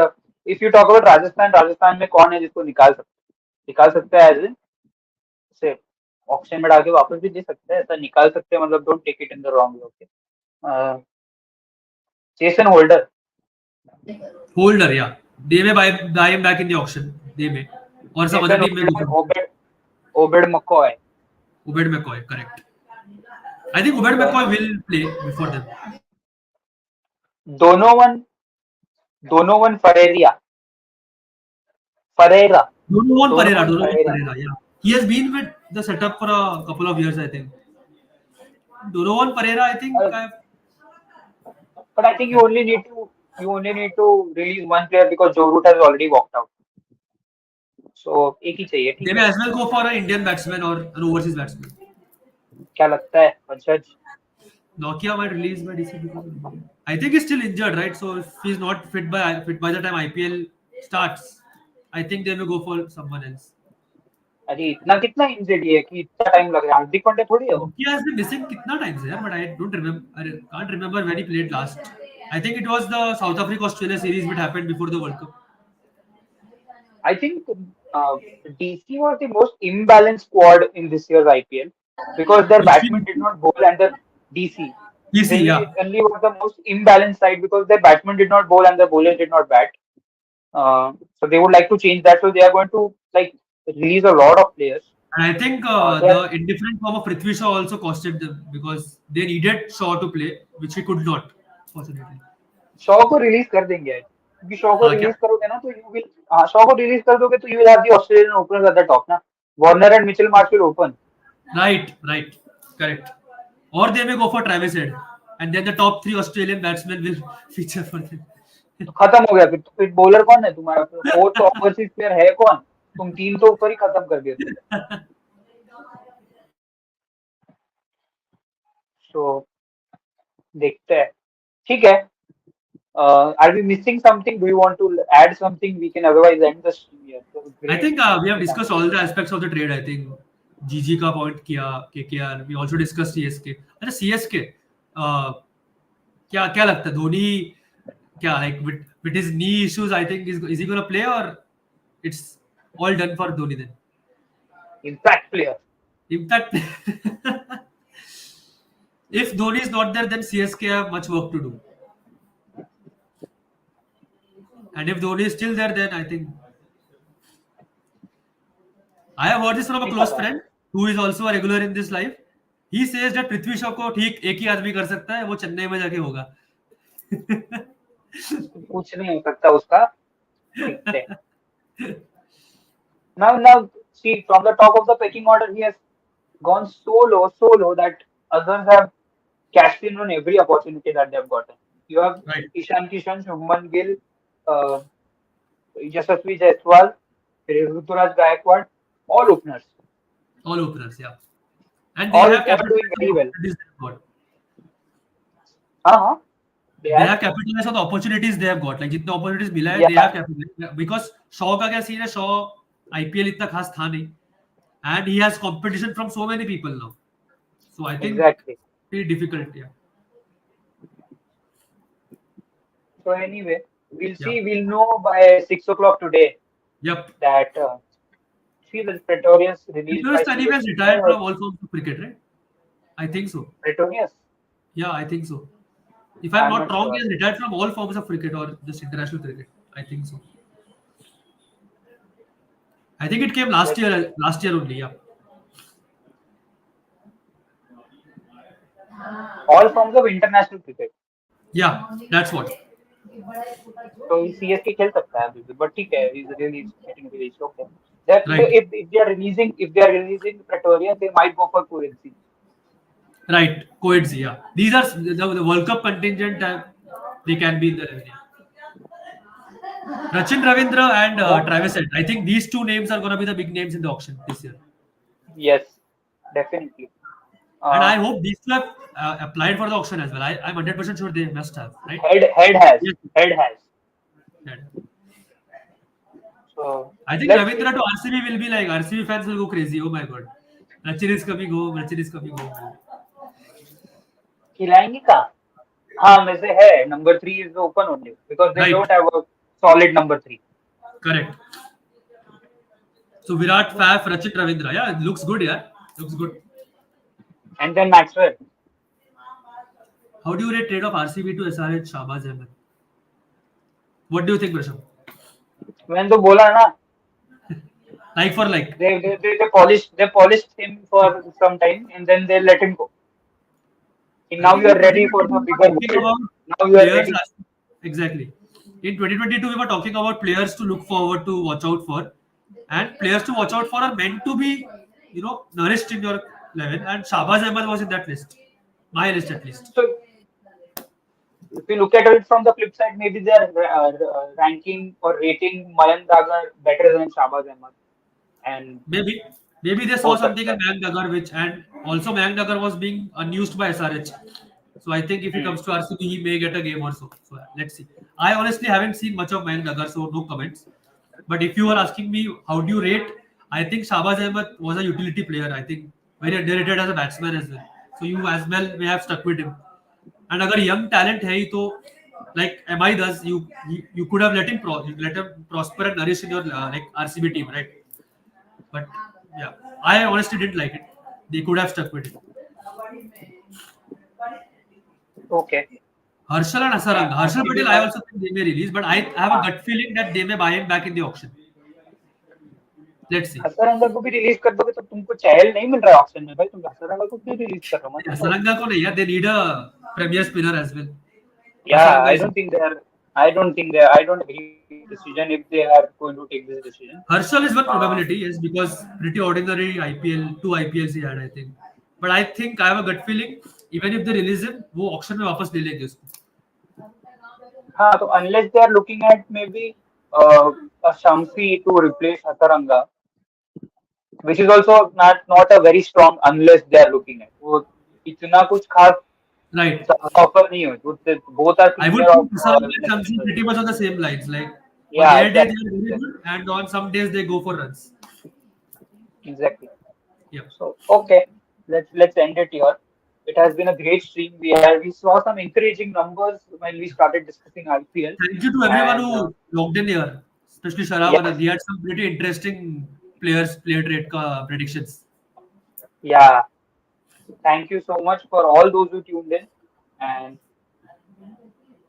[SPEAKER 1] if you talk about Rajasthan में कौन है जिसको निकाल सकते हैं as से option में डाल के वापस भी दे सकते हैं, ऐसा निकाल सकते हैं, मतलब don't take it in the wrong way, okay. Jason Holder.
[SPEAKER 2] holder yeah they may buy him back in the auction they may or some other
[SPEAKER 1] Jason
[SPEAKER 2] team may go for
[SPEAKER 1] Holder,
[SPEAKER 2] him
[SPEAKER 1] Obed McCoy.
[SPEAKER 2] Ubed McCoy correct I think Ubed
[SPEAKER 1] ठीक है।
[SPEAKER 2] McCoy will play before them
[SPEAKER 1] Donovan Donovan Ferreira Ferreira
[SPEAKER 2] Donovan
[SPEAKER 1] Donovan Ferreira.
[SPEAKER 2] Pereira yeah he has been with the setup for a couple of years I think Donovan Pereira I think I've
[SPEAKER 1] But I think you only need to release one player because Joe Root has already walked out. So एक ही चाहिए,
[SPEAKER 2] they
[SPEAKER 1] ठीक
[SPEAKER 2] may
[SPEAKER 1] है।
[SPEAKER 2] as well go for an Indian batsman or an overseas batsman
[SPEAKER 1] क्या लगता है पंचज?
[SPEAKER 2] Nokia might release by DC because of injury. I think he's still injured, right? So if he's not fit by the time IPL starts, I think they will go for someone else.
[SPEAKER 1] अरे इतना कितना injury है कि इतना time लग रहा है? हार्दिक पांड्या थोड़ी है वो।
[SPEAKER 2] Nokia has been missing kitna times here, but I don't remember. I can't remember when he played last. I think it was the South Africa Australia series which happened before the World Cup.
[SPEAKER 1] I think uh, DC was the most imbalanced squad in this year's IPL because their
[SPEAKER 2] Which
[SPEAKER 1] batsmen
[SPEAKER 2] we
[SPEAKER 1] did not bowl and the DC
[SPEAKER 2] DC, yeah.
[SPEAKER 1] Delhi was the most imbalanced side because their batsmen did not bowl and their bowlers did not bat. So they would like to change that. So they are going to like release a lot of players.
[SPEAKER 2] And I think
[SPEAKER 1] They are
[SPEAKER 2] the indifferent form of Prithvi Shaw also costed them because they needed Shaw to play, which he could not, fortunately.
[SPEAKER 1] Shaw को release कर देंगे क्योंकि शॉ को
[SPEAKER 2] हाँ क्या?
[SPEAKER 1] Release करोगे ना तो यू विल, हाँ, शॉ को रिलीज कर दोगे तो you will have the Australian openers at the top ना। Warner and Mitchell Marsh will open.
[SPEAKER 2] Right, correct. Or they may go for Travis Head, and then the top three Australian batsmen will feature for them.
[SPEAKER 1] तो खत्म हो गया फिर, तो फिर bowler कौन है तुम्हारा? फोर्थ ओवरसीज प्लेयर है कौन? तुम तीन तो ऊपर ही खत्म कर दिए तुमने। सो देखते हैं, ठीक है। Are we missing something? Do you want to add something? We can otherwise end the stream here. So
[SPEAKER 2] I
[SPEAKER 1] great.
[SPEAKER 2] think we have discussed all the aspects of the trade. I think GG का point किया KKR. We also discussed CSK. अच्छा CSK uh, क्या क्या लगता है धोनी क्या like with his knee issues I think is he gonna play or it's all done for Dhoni then?
[SPEAKER 1] Impact player.
[SPEAKER 2] Impact. If Dhoni is not there, then CSK have much work to do. And if Dhoni is still there, then I have heard this from a
[SPEAKER 1] नहीं
[SPEAKER 2] close
[SPEAKER 1] पता.
[SPEAKER 2] friend who is also a regular in this life. He says that Prithvi Shaw को ठीक एक ही आदमी कर सकता है, वो चेन्नई में जाके होगा.
[SPEAKER 1] कुछ नहीं हो सकता उसका. देखते हैं. Now, see, from the top of the pecking order, he has gone so low that others have cashed in on every opportunity that they have gotten. You have
[SPEAKER 2] Right.
[SPEAKER 1] Ishan Kishan, Shubman Gill, uh, Yashasvi Jaiswal, Ruturaj Gaikwad, all openers,
[SPEAKER 2] All openers, yeah. And they
[SPEAKER 1] all
[SPEAKER 2] have
[SPEAKER 1] doing
[SPEAKER 2] capitalized on
[SPEAKER 1] very
[SPEAKER 2] the
[SPEAKER 1] well.
[SPEAKER 2] opportunities they have got.
[SPEAKER 1] हाँ, they
[SPEAKER 2] They
[SPEAKER 1] have.
[SPEAKER 2] have capitalized on the opportunities they have got. Like जितने opportunities मिला है, they
[SPEAKER 1] Yeah,
[SPEAKER 2] have capitalized. Because Shaw का क्या scene है, Shaw IPL इतना खास था नहीं, and he has competition from so many people now. So I think
[SPEAKER 1] exactly.
[SPEAKER 2] pretty difficult. Yeah.
[SPEAKER 1] So anyway, we'll
[SPEAKER 2] Yeah.
[SPEAKER 1] see. We'll know by 6 o'clock today
[SPEAKER 2] Yep.
[SPEAKER 1] that see the Pretorius released by
[SPEAKER 2] Pretorius anyway has
[SPEAKER 1] CSK
[SPEAKER 2] retired
[SPEAKER 1] or
[SPEAKER 2] from all forms of cricket, right? I think so.
[SPEAKER 1] Pretorius.
[SPEAKER 2] Yeah, I think so. If I'm
[SPEAKER 1] I'm
[SPEAKER 2] not
[SPEAKER 1] not
[SPEAKER 2] wrong, he
[SPEAKER 1] sure.
[SPEAKER 2] has retired from all forms of cricket or just international cricket. I think so. I think it came last
[SPEAKER 1] Let's see.
[SPEAKER 2] year. Last year only. Yeah.
[SPEAKER 1] All forms of international cricket.
[SPEAKER 2] Yeah. That's what.
[SPEAKER 1] तो CSK खेल सकता है अभी भी, but ठीक है, he's really getting released. Okay. That
[SPEAKER 2] Right.
[SPEAKER 1] if they are releasing Pretoria, they might go for Quincy.
[SPEAKER 2] Right. Coeds. Yeah. These are the World Cup contingent. They can be in the level. Yeah. Rachin Ravindra and
[SPEAKER 1] What?
[SPEAKER 2] Travis Head. I think these two names are going to be the big names in the auction this year.
[SPEAKER 1] Yes, definitely.
[SPEAKER 2] And
[SPEAKER 1] Uh,
[SPEAKER 2] I hope these two have applied for the auction as well. I'm 100% sure they must have. Right?
[SPEAKER 1] head has
[SPEAKER 2] Yes.
[SPEAKER 1] head has.
[SPEAKER 2] Yeah.
[SPEAKER 1] So
[SPEAKER 2] I think
[SPEAKER 1] let's see.
[SPEAKER 2] Ravindra to RCB will be like RCB fans will go crazy. Oh my god. Rachin is coming home. Rachin is coming home.
[SPEAKER 1] खिलाएंगे कहाँ? हाँ, में से है. Number 3 is open only because they
[SPEAKER 2] Right.
[SPEAKER 1] don't have a solid number 3.
[SPEAKER 2] Correct. So Virat, Faf, Rachin Ravindra. Yeah, it looks good. Yeah, looks good.
[SPEAKER 1] And then Maxwell.
[SPEAKER 2] How do you rate trade of RCB to SRH Shahbaz Ahmed? What do you think, Prashant?
[SPEAKER 1] मैंने तो बोला ना,
[SPEAKER 2] Like for like.
[SPEAKER 1] they polished him for some time and then they let him go. And
[SPEAKER 2] I
[SPEAKER 1] now
[SPEAKER 2] think
[SPEAKER 1] you
[SPEAKER 2] in
[SPEAKER 1] are ready for
[SPEAKER 2] 2022
[SPEAKER 1] the
[SPEAKER 2] we were
[SPEAKER 1] bigger
[SPEAKER 2] talking
[SPEAKER 1] world.
[SPEAKER 2] about
[SPEAKER 1] Now you are
[SPEAKER 2] players.
[SPEAKER 1] ready.
[SPEAKER 2] Exactly. In 2022 we were talking about players to look forward to, watch out for, and players to watch out for are meant to be, nourished in your level. And Shahbaz Ahmed was in that list, my list at least.
[SPEAKER 1] So if you look at it from the flip side, maybe they are ranking or rating Mayank Dagar better than Shahbaz Ahmed. And
[SPEAKER 2] Maybe they
[SPEAKER 1] हो
[SPEAKER 2] saw something
[SPEAKER 1] सकता
[SPEAKER 2] in
[SPEAKER 1] है.
[SPEAKER 2] Mayank Dagar, which and also Mayank Dagar was being unused by SRH. So I think if he
[SPEAKER 1] Hmm.
[SPEAKER 2] comes to RCB, he may get a game or so. So let's see. I honestly haven't seen much of Mayank Dagar, so no comments. But if you are asking me how do you rate, I think Shahbaz Ahmed was a utility player. I think very underrated as a batsman as well. So you as well may have stuck with him. And अगर young talent है ही तो like MI does, you could have let him prosper and nourish in your like RCB team, right? But yeah, I honestly didn't like it. They could have stuck with it.
[SPEAKER 1] Okay.
[SPEAKER 2] Harshal and Asaranga. Harshal
[SPEAKER 1] RCB
[SPEAKER 2] Patel, I also think they may release, but I have a
[SPEAKER 1] हाँ,
[SPEAKER 2] gut feeling that they may buy him back in the auction. Let's see.
[SPEAKER 1] Hasaranga को भी release कर दोगे तो तुमको चहल नहीं मिल रहा है ऑप्शन में भाई. तुम हसरंगा को क्यों रिलीज कर रहे हो? मत करो.
[SPEAKER 2] Asaranga ko nahi, yeah, they need a premier spinner as well.
[SPEAKER 1] Yeah,
[SPEAKER 2] Asaranga is.
[SPEAKER 1] I don't agree with this decision if they are going to take this decision.
[SPEAKER 2] Harshal is one
[SPEAKER 1] Uh,
[SPEAKER 2] probability, yes, because pretty ordinary IPL, two IPLs he had, I think. But I think I have a gut feeling, even if they release him, वो auction में वापस ले लेंगे उसको.
[SPEAKER 1] हाँ, तो unless they are looking at maybe a Shamsi to replace Hasaranga, which is also not a very strong unless they are looking at. वो इतना कुछ खास
[SPEAKER 2] Right.
[SPEAKER 1] offer नहीं है. Both are
[SPEAKER 2] I would
[SPEAKER 1] senior
[SPEAKER 2] put
[SPEAKER 1] of
[SPEAKER 2] Asaranga and
[SPEAKER 1] national
[SPEAKER 2] Shamsi
[SPEAKER 1] service.
[SPEAKER 2] pretty much on the same lines. Like on
[SPEAKER 1] Yeah,
[SPEAKER 2] their day they
[SPEAKER 1] exactly,
[SPEAKER 2] are very good, and on some days they go for runs.
[SPEAKER 1] exactly.
[SPEAKER 2] Yeah.
[SPEAKER 1] So okay, let's end it here. It has been a great stream. We saw some encouraging numbers when we started discussing IPL,
[SPEAKER 2] Thank you to everyone
[SPEAKER 1] and
[SPEAKER 2] who logged in here, especially Sharav
[SPEAKER 1] yes,
[SPEAKER 2] Anand. He had some pretty interesting player trade predictions.
[SPEAKER 1] yeah. Thank you so much for all those who tuned in. And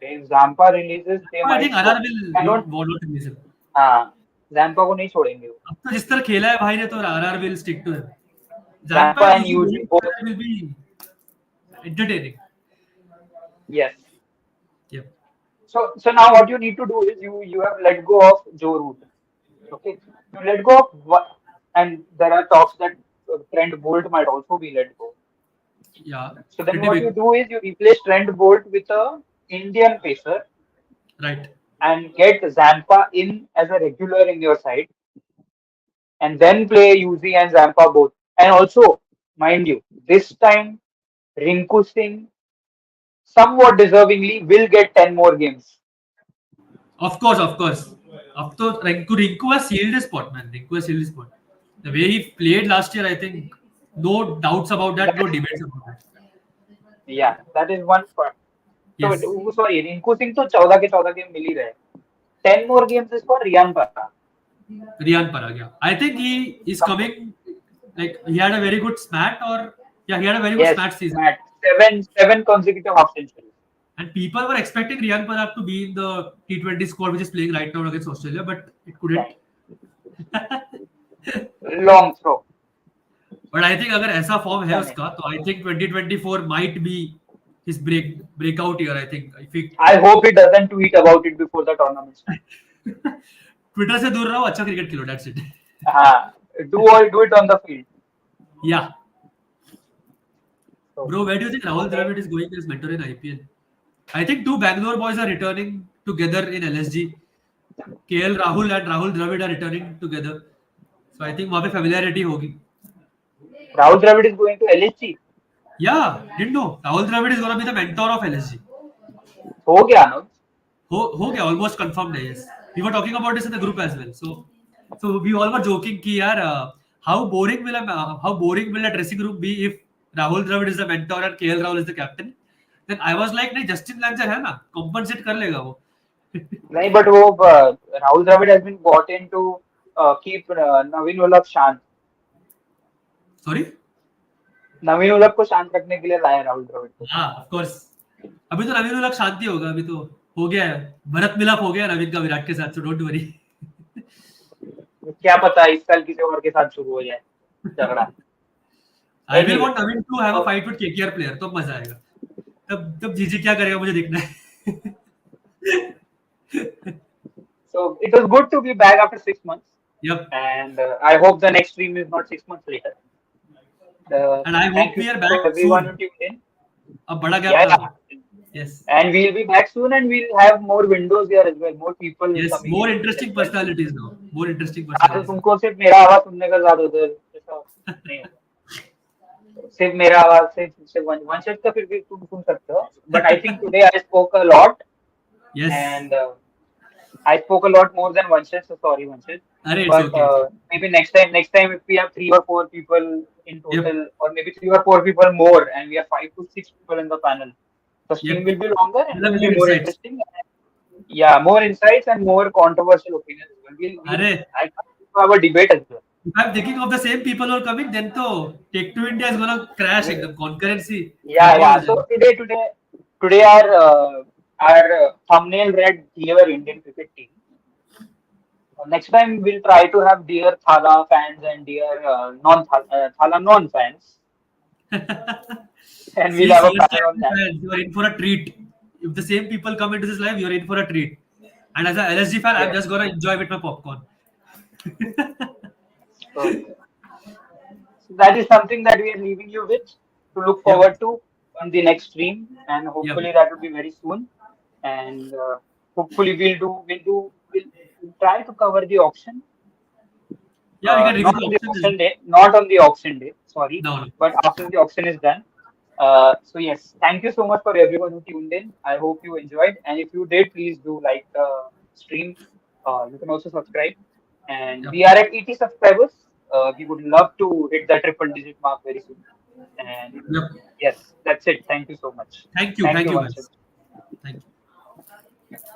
[SPEAKER 1] if Zampa releases, they
[SPEAKER 2] I
[SPEAKER 1] might
[SPEAKER 2] think
[SPEAKER 1] show.
[SPEAKER 2] RR will
[SPEAKER 1] I don't.
[SPEAKER 2] not release him.
[SPEAKER 1] Uh, Zampa को नहीं छोड़ेंगे वो.
[SPEAKER 2] अब तो जिस तरह खेला है भाई ने तो RR will stick to him.
[SPEAKER 1] Zampa
[SPEAKER 2] Zampa and
[SPEAKER 1] and
[SPEAKER 2] Yuzi
[SPEAKER 1] Yuji
[SPEAKER 2] going
[SPEAKER 1] both.
[SPEAKER 2] together will be entertaining.
[SPEAKER 1] Yes.
[SPEAKER 2] Yeah.
[SPEAKER 1] So now what you need to do is you have let go of Joe Root. Okay. You let go of what, and there are talks that Trent Bolt might also be let go.
[SPEAKER 2] Yeah.
[SPEAKER 1] So then
[SPEAKER 2] Pretty
[SPEAKER 1] what you
[SPEAKER 2] big.
[SPEAKER 1] do is you replace Trent Bolt with a Indian pacer
[SPEAKER 2] Right.
[SPEAKER 1] and get Zampa in as a regular in your side, and then play Yuzi and Zampa both. And also, mind you, this time Rinku Singh somewhat deservingly will get 10 more games.
[SPEAKER 2] Of course, of course. Up to Rinku has sealed his spot, man. Rinku has sealed his spot. The way he played last year, I think no doubts about that, no
[SPEAKER 1] That,
[SPEAKER 2] debates about that.
[SPEAKER 1] yeah, that is one part. So,
[SPEAKER 2] Yes,
[SPEAKER 1] sorry, Rinku Singh to 14 के 14 game मिल ही रहे. 10 more games is for Riyan Parra.
[SPEAKER 2] Riyan Parag. Yeah, I think he is
[SPEAKER 1] Come,
[SPEAKER 2] coming. Like he had a very good smat, or yeah, he had a very good
[SPEAKER 1] yes,
[SPEAKER 2] smat season.
[SPEAKER 1] Matt. Seven consecutive half centuries.
[SPEAKER 2] And people were expecting Riyan Parag to be in the T20 squad, which is playing right now against Australia, but it couldn't.
[SPEAKER 1] Right. Long throw.
[SPEAKER 2] But I think अगर ऐसा form है
[SPEAKER 1] Stunning.
[SPEAKER 2] उसका तो I think 2024 might be his breakout year. I think if he
[SPEAKER 1] I hope he doesn't tweet about it before the tournament starts.
[SPEAKER 2] Twitter से दूर रहो, अच्छा cricket Khelo, that's it.
[SPEAKER 1] Do it on the field.
[SPEAKER 2] Yeah.
[SPEAKER 1] So,
[SPEAKER 2] Bro, where do you think Rahul
[SPEAKER 1] okay.
[SPEAKER 2] Dravid is going as mentor in IPL? I think two Bangalore boys are returning together in LSG. KL Rahul and Rahul Dravid are returning together. So I think वहाँ पे familiarity होगी.
[SPEAKER 1] Rahul Dravid is going to LHG.
[SPEAKER 2] Yeah, didn't know. Rahul Dravid is going to be the mentor of LSG.
[SPEAKER 1] हो गया ना.
[SPEAKER 2] हो गया, almost confirmed है. Yes, we were talking about this in the group as well. So we all were joking कि यार how boring will a dressing room be if Rahul Dravid is the mentor and KL Rahul is the captain? Then I was like नहीं, Justin Langer है ना, compensate कर लेगा वो.
[SPEAKER 1] नहीं, but वो Rahul Dravid has been brought in to keep नवीन उलक शांत.
[SPEAKER 2] Sorry?
[SPEAKER 1] नवीन उलक को शांत रखने के लिए लाया राहुल द्रविड़ को.
[SPEAKER 2] हाँ, of course. अभी तो नवीन उलक शांति होगा, अभी तो हो गया है, भरत मिलाप हो गया नवीन का विराट के साथ, so don't worry.
[SPEAKER 1] क्या पता इस साल किसी और के साथ शुरू हो जाए झगड़ा.
[SPEAKER 2] I will
[SPEAKER 1] Anyway,
[SPEAKER 2] want Navin to have a fight with KKR player, तो मजा आएगा. तब जीजी क्या करेगा मुझे देखना है.
[SPEAKER 1] so it was good to be back after 6 months.
[SPEAKER 2] Yep.
[SPEAKER 1] And I hope the next stream is not 6 months later.
[SPEAKER 2] And I
[SPEAKER 1] Thank
[SPEAKER 2] hope
[SPEAKER 1] you
[SPEAKER 2] we are
[SPEAKER 1] for
[SPEAKER 2] back
[SPEAKER 1] everyone
[SPEAKER 2] soon.
[SPEAKER 1] who tuned in.
[SPEAKER 2] अब बड़ा gap
[SPEAKER 1] Yeah,
[SPEAKER 2] था.
[SPEAKER 1] yeah.
[SPEAKER 2] Yes.
[SPEAKER 1] And we'll be back soon, and we'll have more windows here as well. More people
[SPEAKER 2] Yes,
[SPEAKER 1] coming
[SPEAKER 2] more
[SPEAKER 1] in
[SPEAKER 2] interesting
[SPEAKER 1] as well.
[SPEAKER 2] personalities now. More interesting
[SPEAKER 1] आज
[SPEAKER 2] personalities.
[SPEAKER 1] तुमको सिर्फ मेरा आवाज सुनने का ज्यादा उधर ऐसा नहीं होगा. सिर्फ मेरा आवाज सिर्फ वंशज का फिर भी तुम सुन सकते हो. But I think today I spoke a lot.
[SPEAKER 2] Yes.
[SPEAKER 1] And I spoke a lot more than Vanshaj, so sorry Vanshaj.
[SPEAKER 2] Arey, it's
[SPEAKER 1] But
[SPEAKER 2] okay.
[SPEAKER 1] maybe next time if we have 3 or 4 people in total,
[SPEAKER 2] Yep.
[SPEAKER 1] or maybe 3 or 4 people more, and we have 5 to 6 people in the panel, the stream
[SPEAKER 2] Yep.
[SPEAKER 1] will be longer and
[SPEAKER 2] We'll have
[SPEAKER 1] will
[SPEAKER 2] more
[SPEAKER 1] be more
[SPEAKER 2] insights.
[SPEAKER 1] interesting. Yeah, more insights and more controversial opinions.
[SPEAKER 2] Arey,
[SPEAKER 1] I can't have a debate as well.
[SPEAKER 2] if I'm thinking of the same people who are coming, then to Take Two India is gonna crash एकदम concurrency.
[SPEAKER 1] Yeah,
[SPEAKER 2] Record
[SPEAKER 1] yeah.
[SPEAKER 2] हो
[SPEAKER 1] So
[SPEAKER 2] जाएगा.
[SPEAKER 1] today our thumbnail read "Dear Indian Cricket Team." Next time we'll try to have dear Thala fans and dear Thala non fans, and we'll
[SPEAKER 2] See,
[SPEAKER 1] have a
[SPEAKER 2] CSK
[SPEAKER 1] panel on that.
[SPEAKER 2] fans, you are in for a treat. If the same people come into this live, you're in for a treat. And as a LSG fan, I'm
[SPEAKER 1] Yes.
[SPEAKER 2] just gonna enjoy with my popcorn.
[SPEAKER 1] So that is something that we are leaving you with to look
[SPEAKER 2] Yep.
[SPEAKER 1] forward to on the next stream, and hopefully
[SPEAKER 2] Yep.
[SPEAKER 1] that will be very soon. And hopefully we'll try to cover the auction.
[SPEAKER 2] Yeah, we can review
[SPEAKER 1] Not
[SPEAKER 2] the
[SPEAKER 1] on the
[SPEAKER 2] options as
[SPEAKER 1] auction
[SPEAKER 2] well.
[SPEAKER 1] day, not on the auction day. Sorry,
[SPEAKER 2] No, no.
[SPEAKER 1] but after the auction is done. So yes, thank you so much for everyone who tuned in. I hope you enjoyed, and if you did, please do like the stream. You can also subscribe, and
[SPEAKER 2] Yep.
[SPEAKER 1] we are at 80 subscribers. We would love to hit the triple digit mark very soon. And
[SPEAKER 2] Yep.
[SPEAKER 1] yes, that's it. Thank you so much.
[SPEAKER 2] Thank you.
[SPEAKER 1] Thank
[SPEAKER 2] Thank
[SPEAKER 1] you,
[SPEAKER 2] you,
[SPEAKER 1] Vanshad.
[SPEAKER 2] guys. Thank you.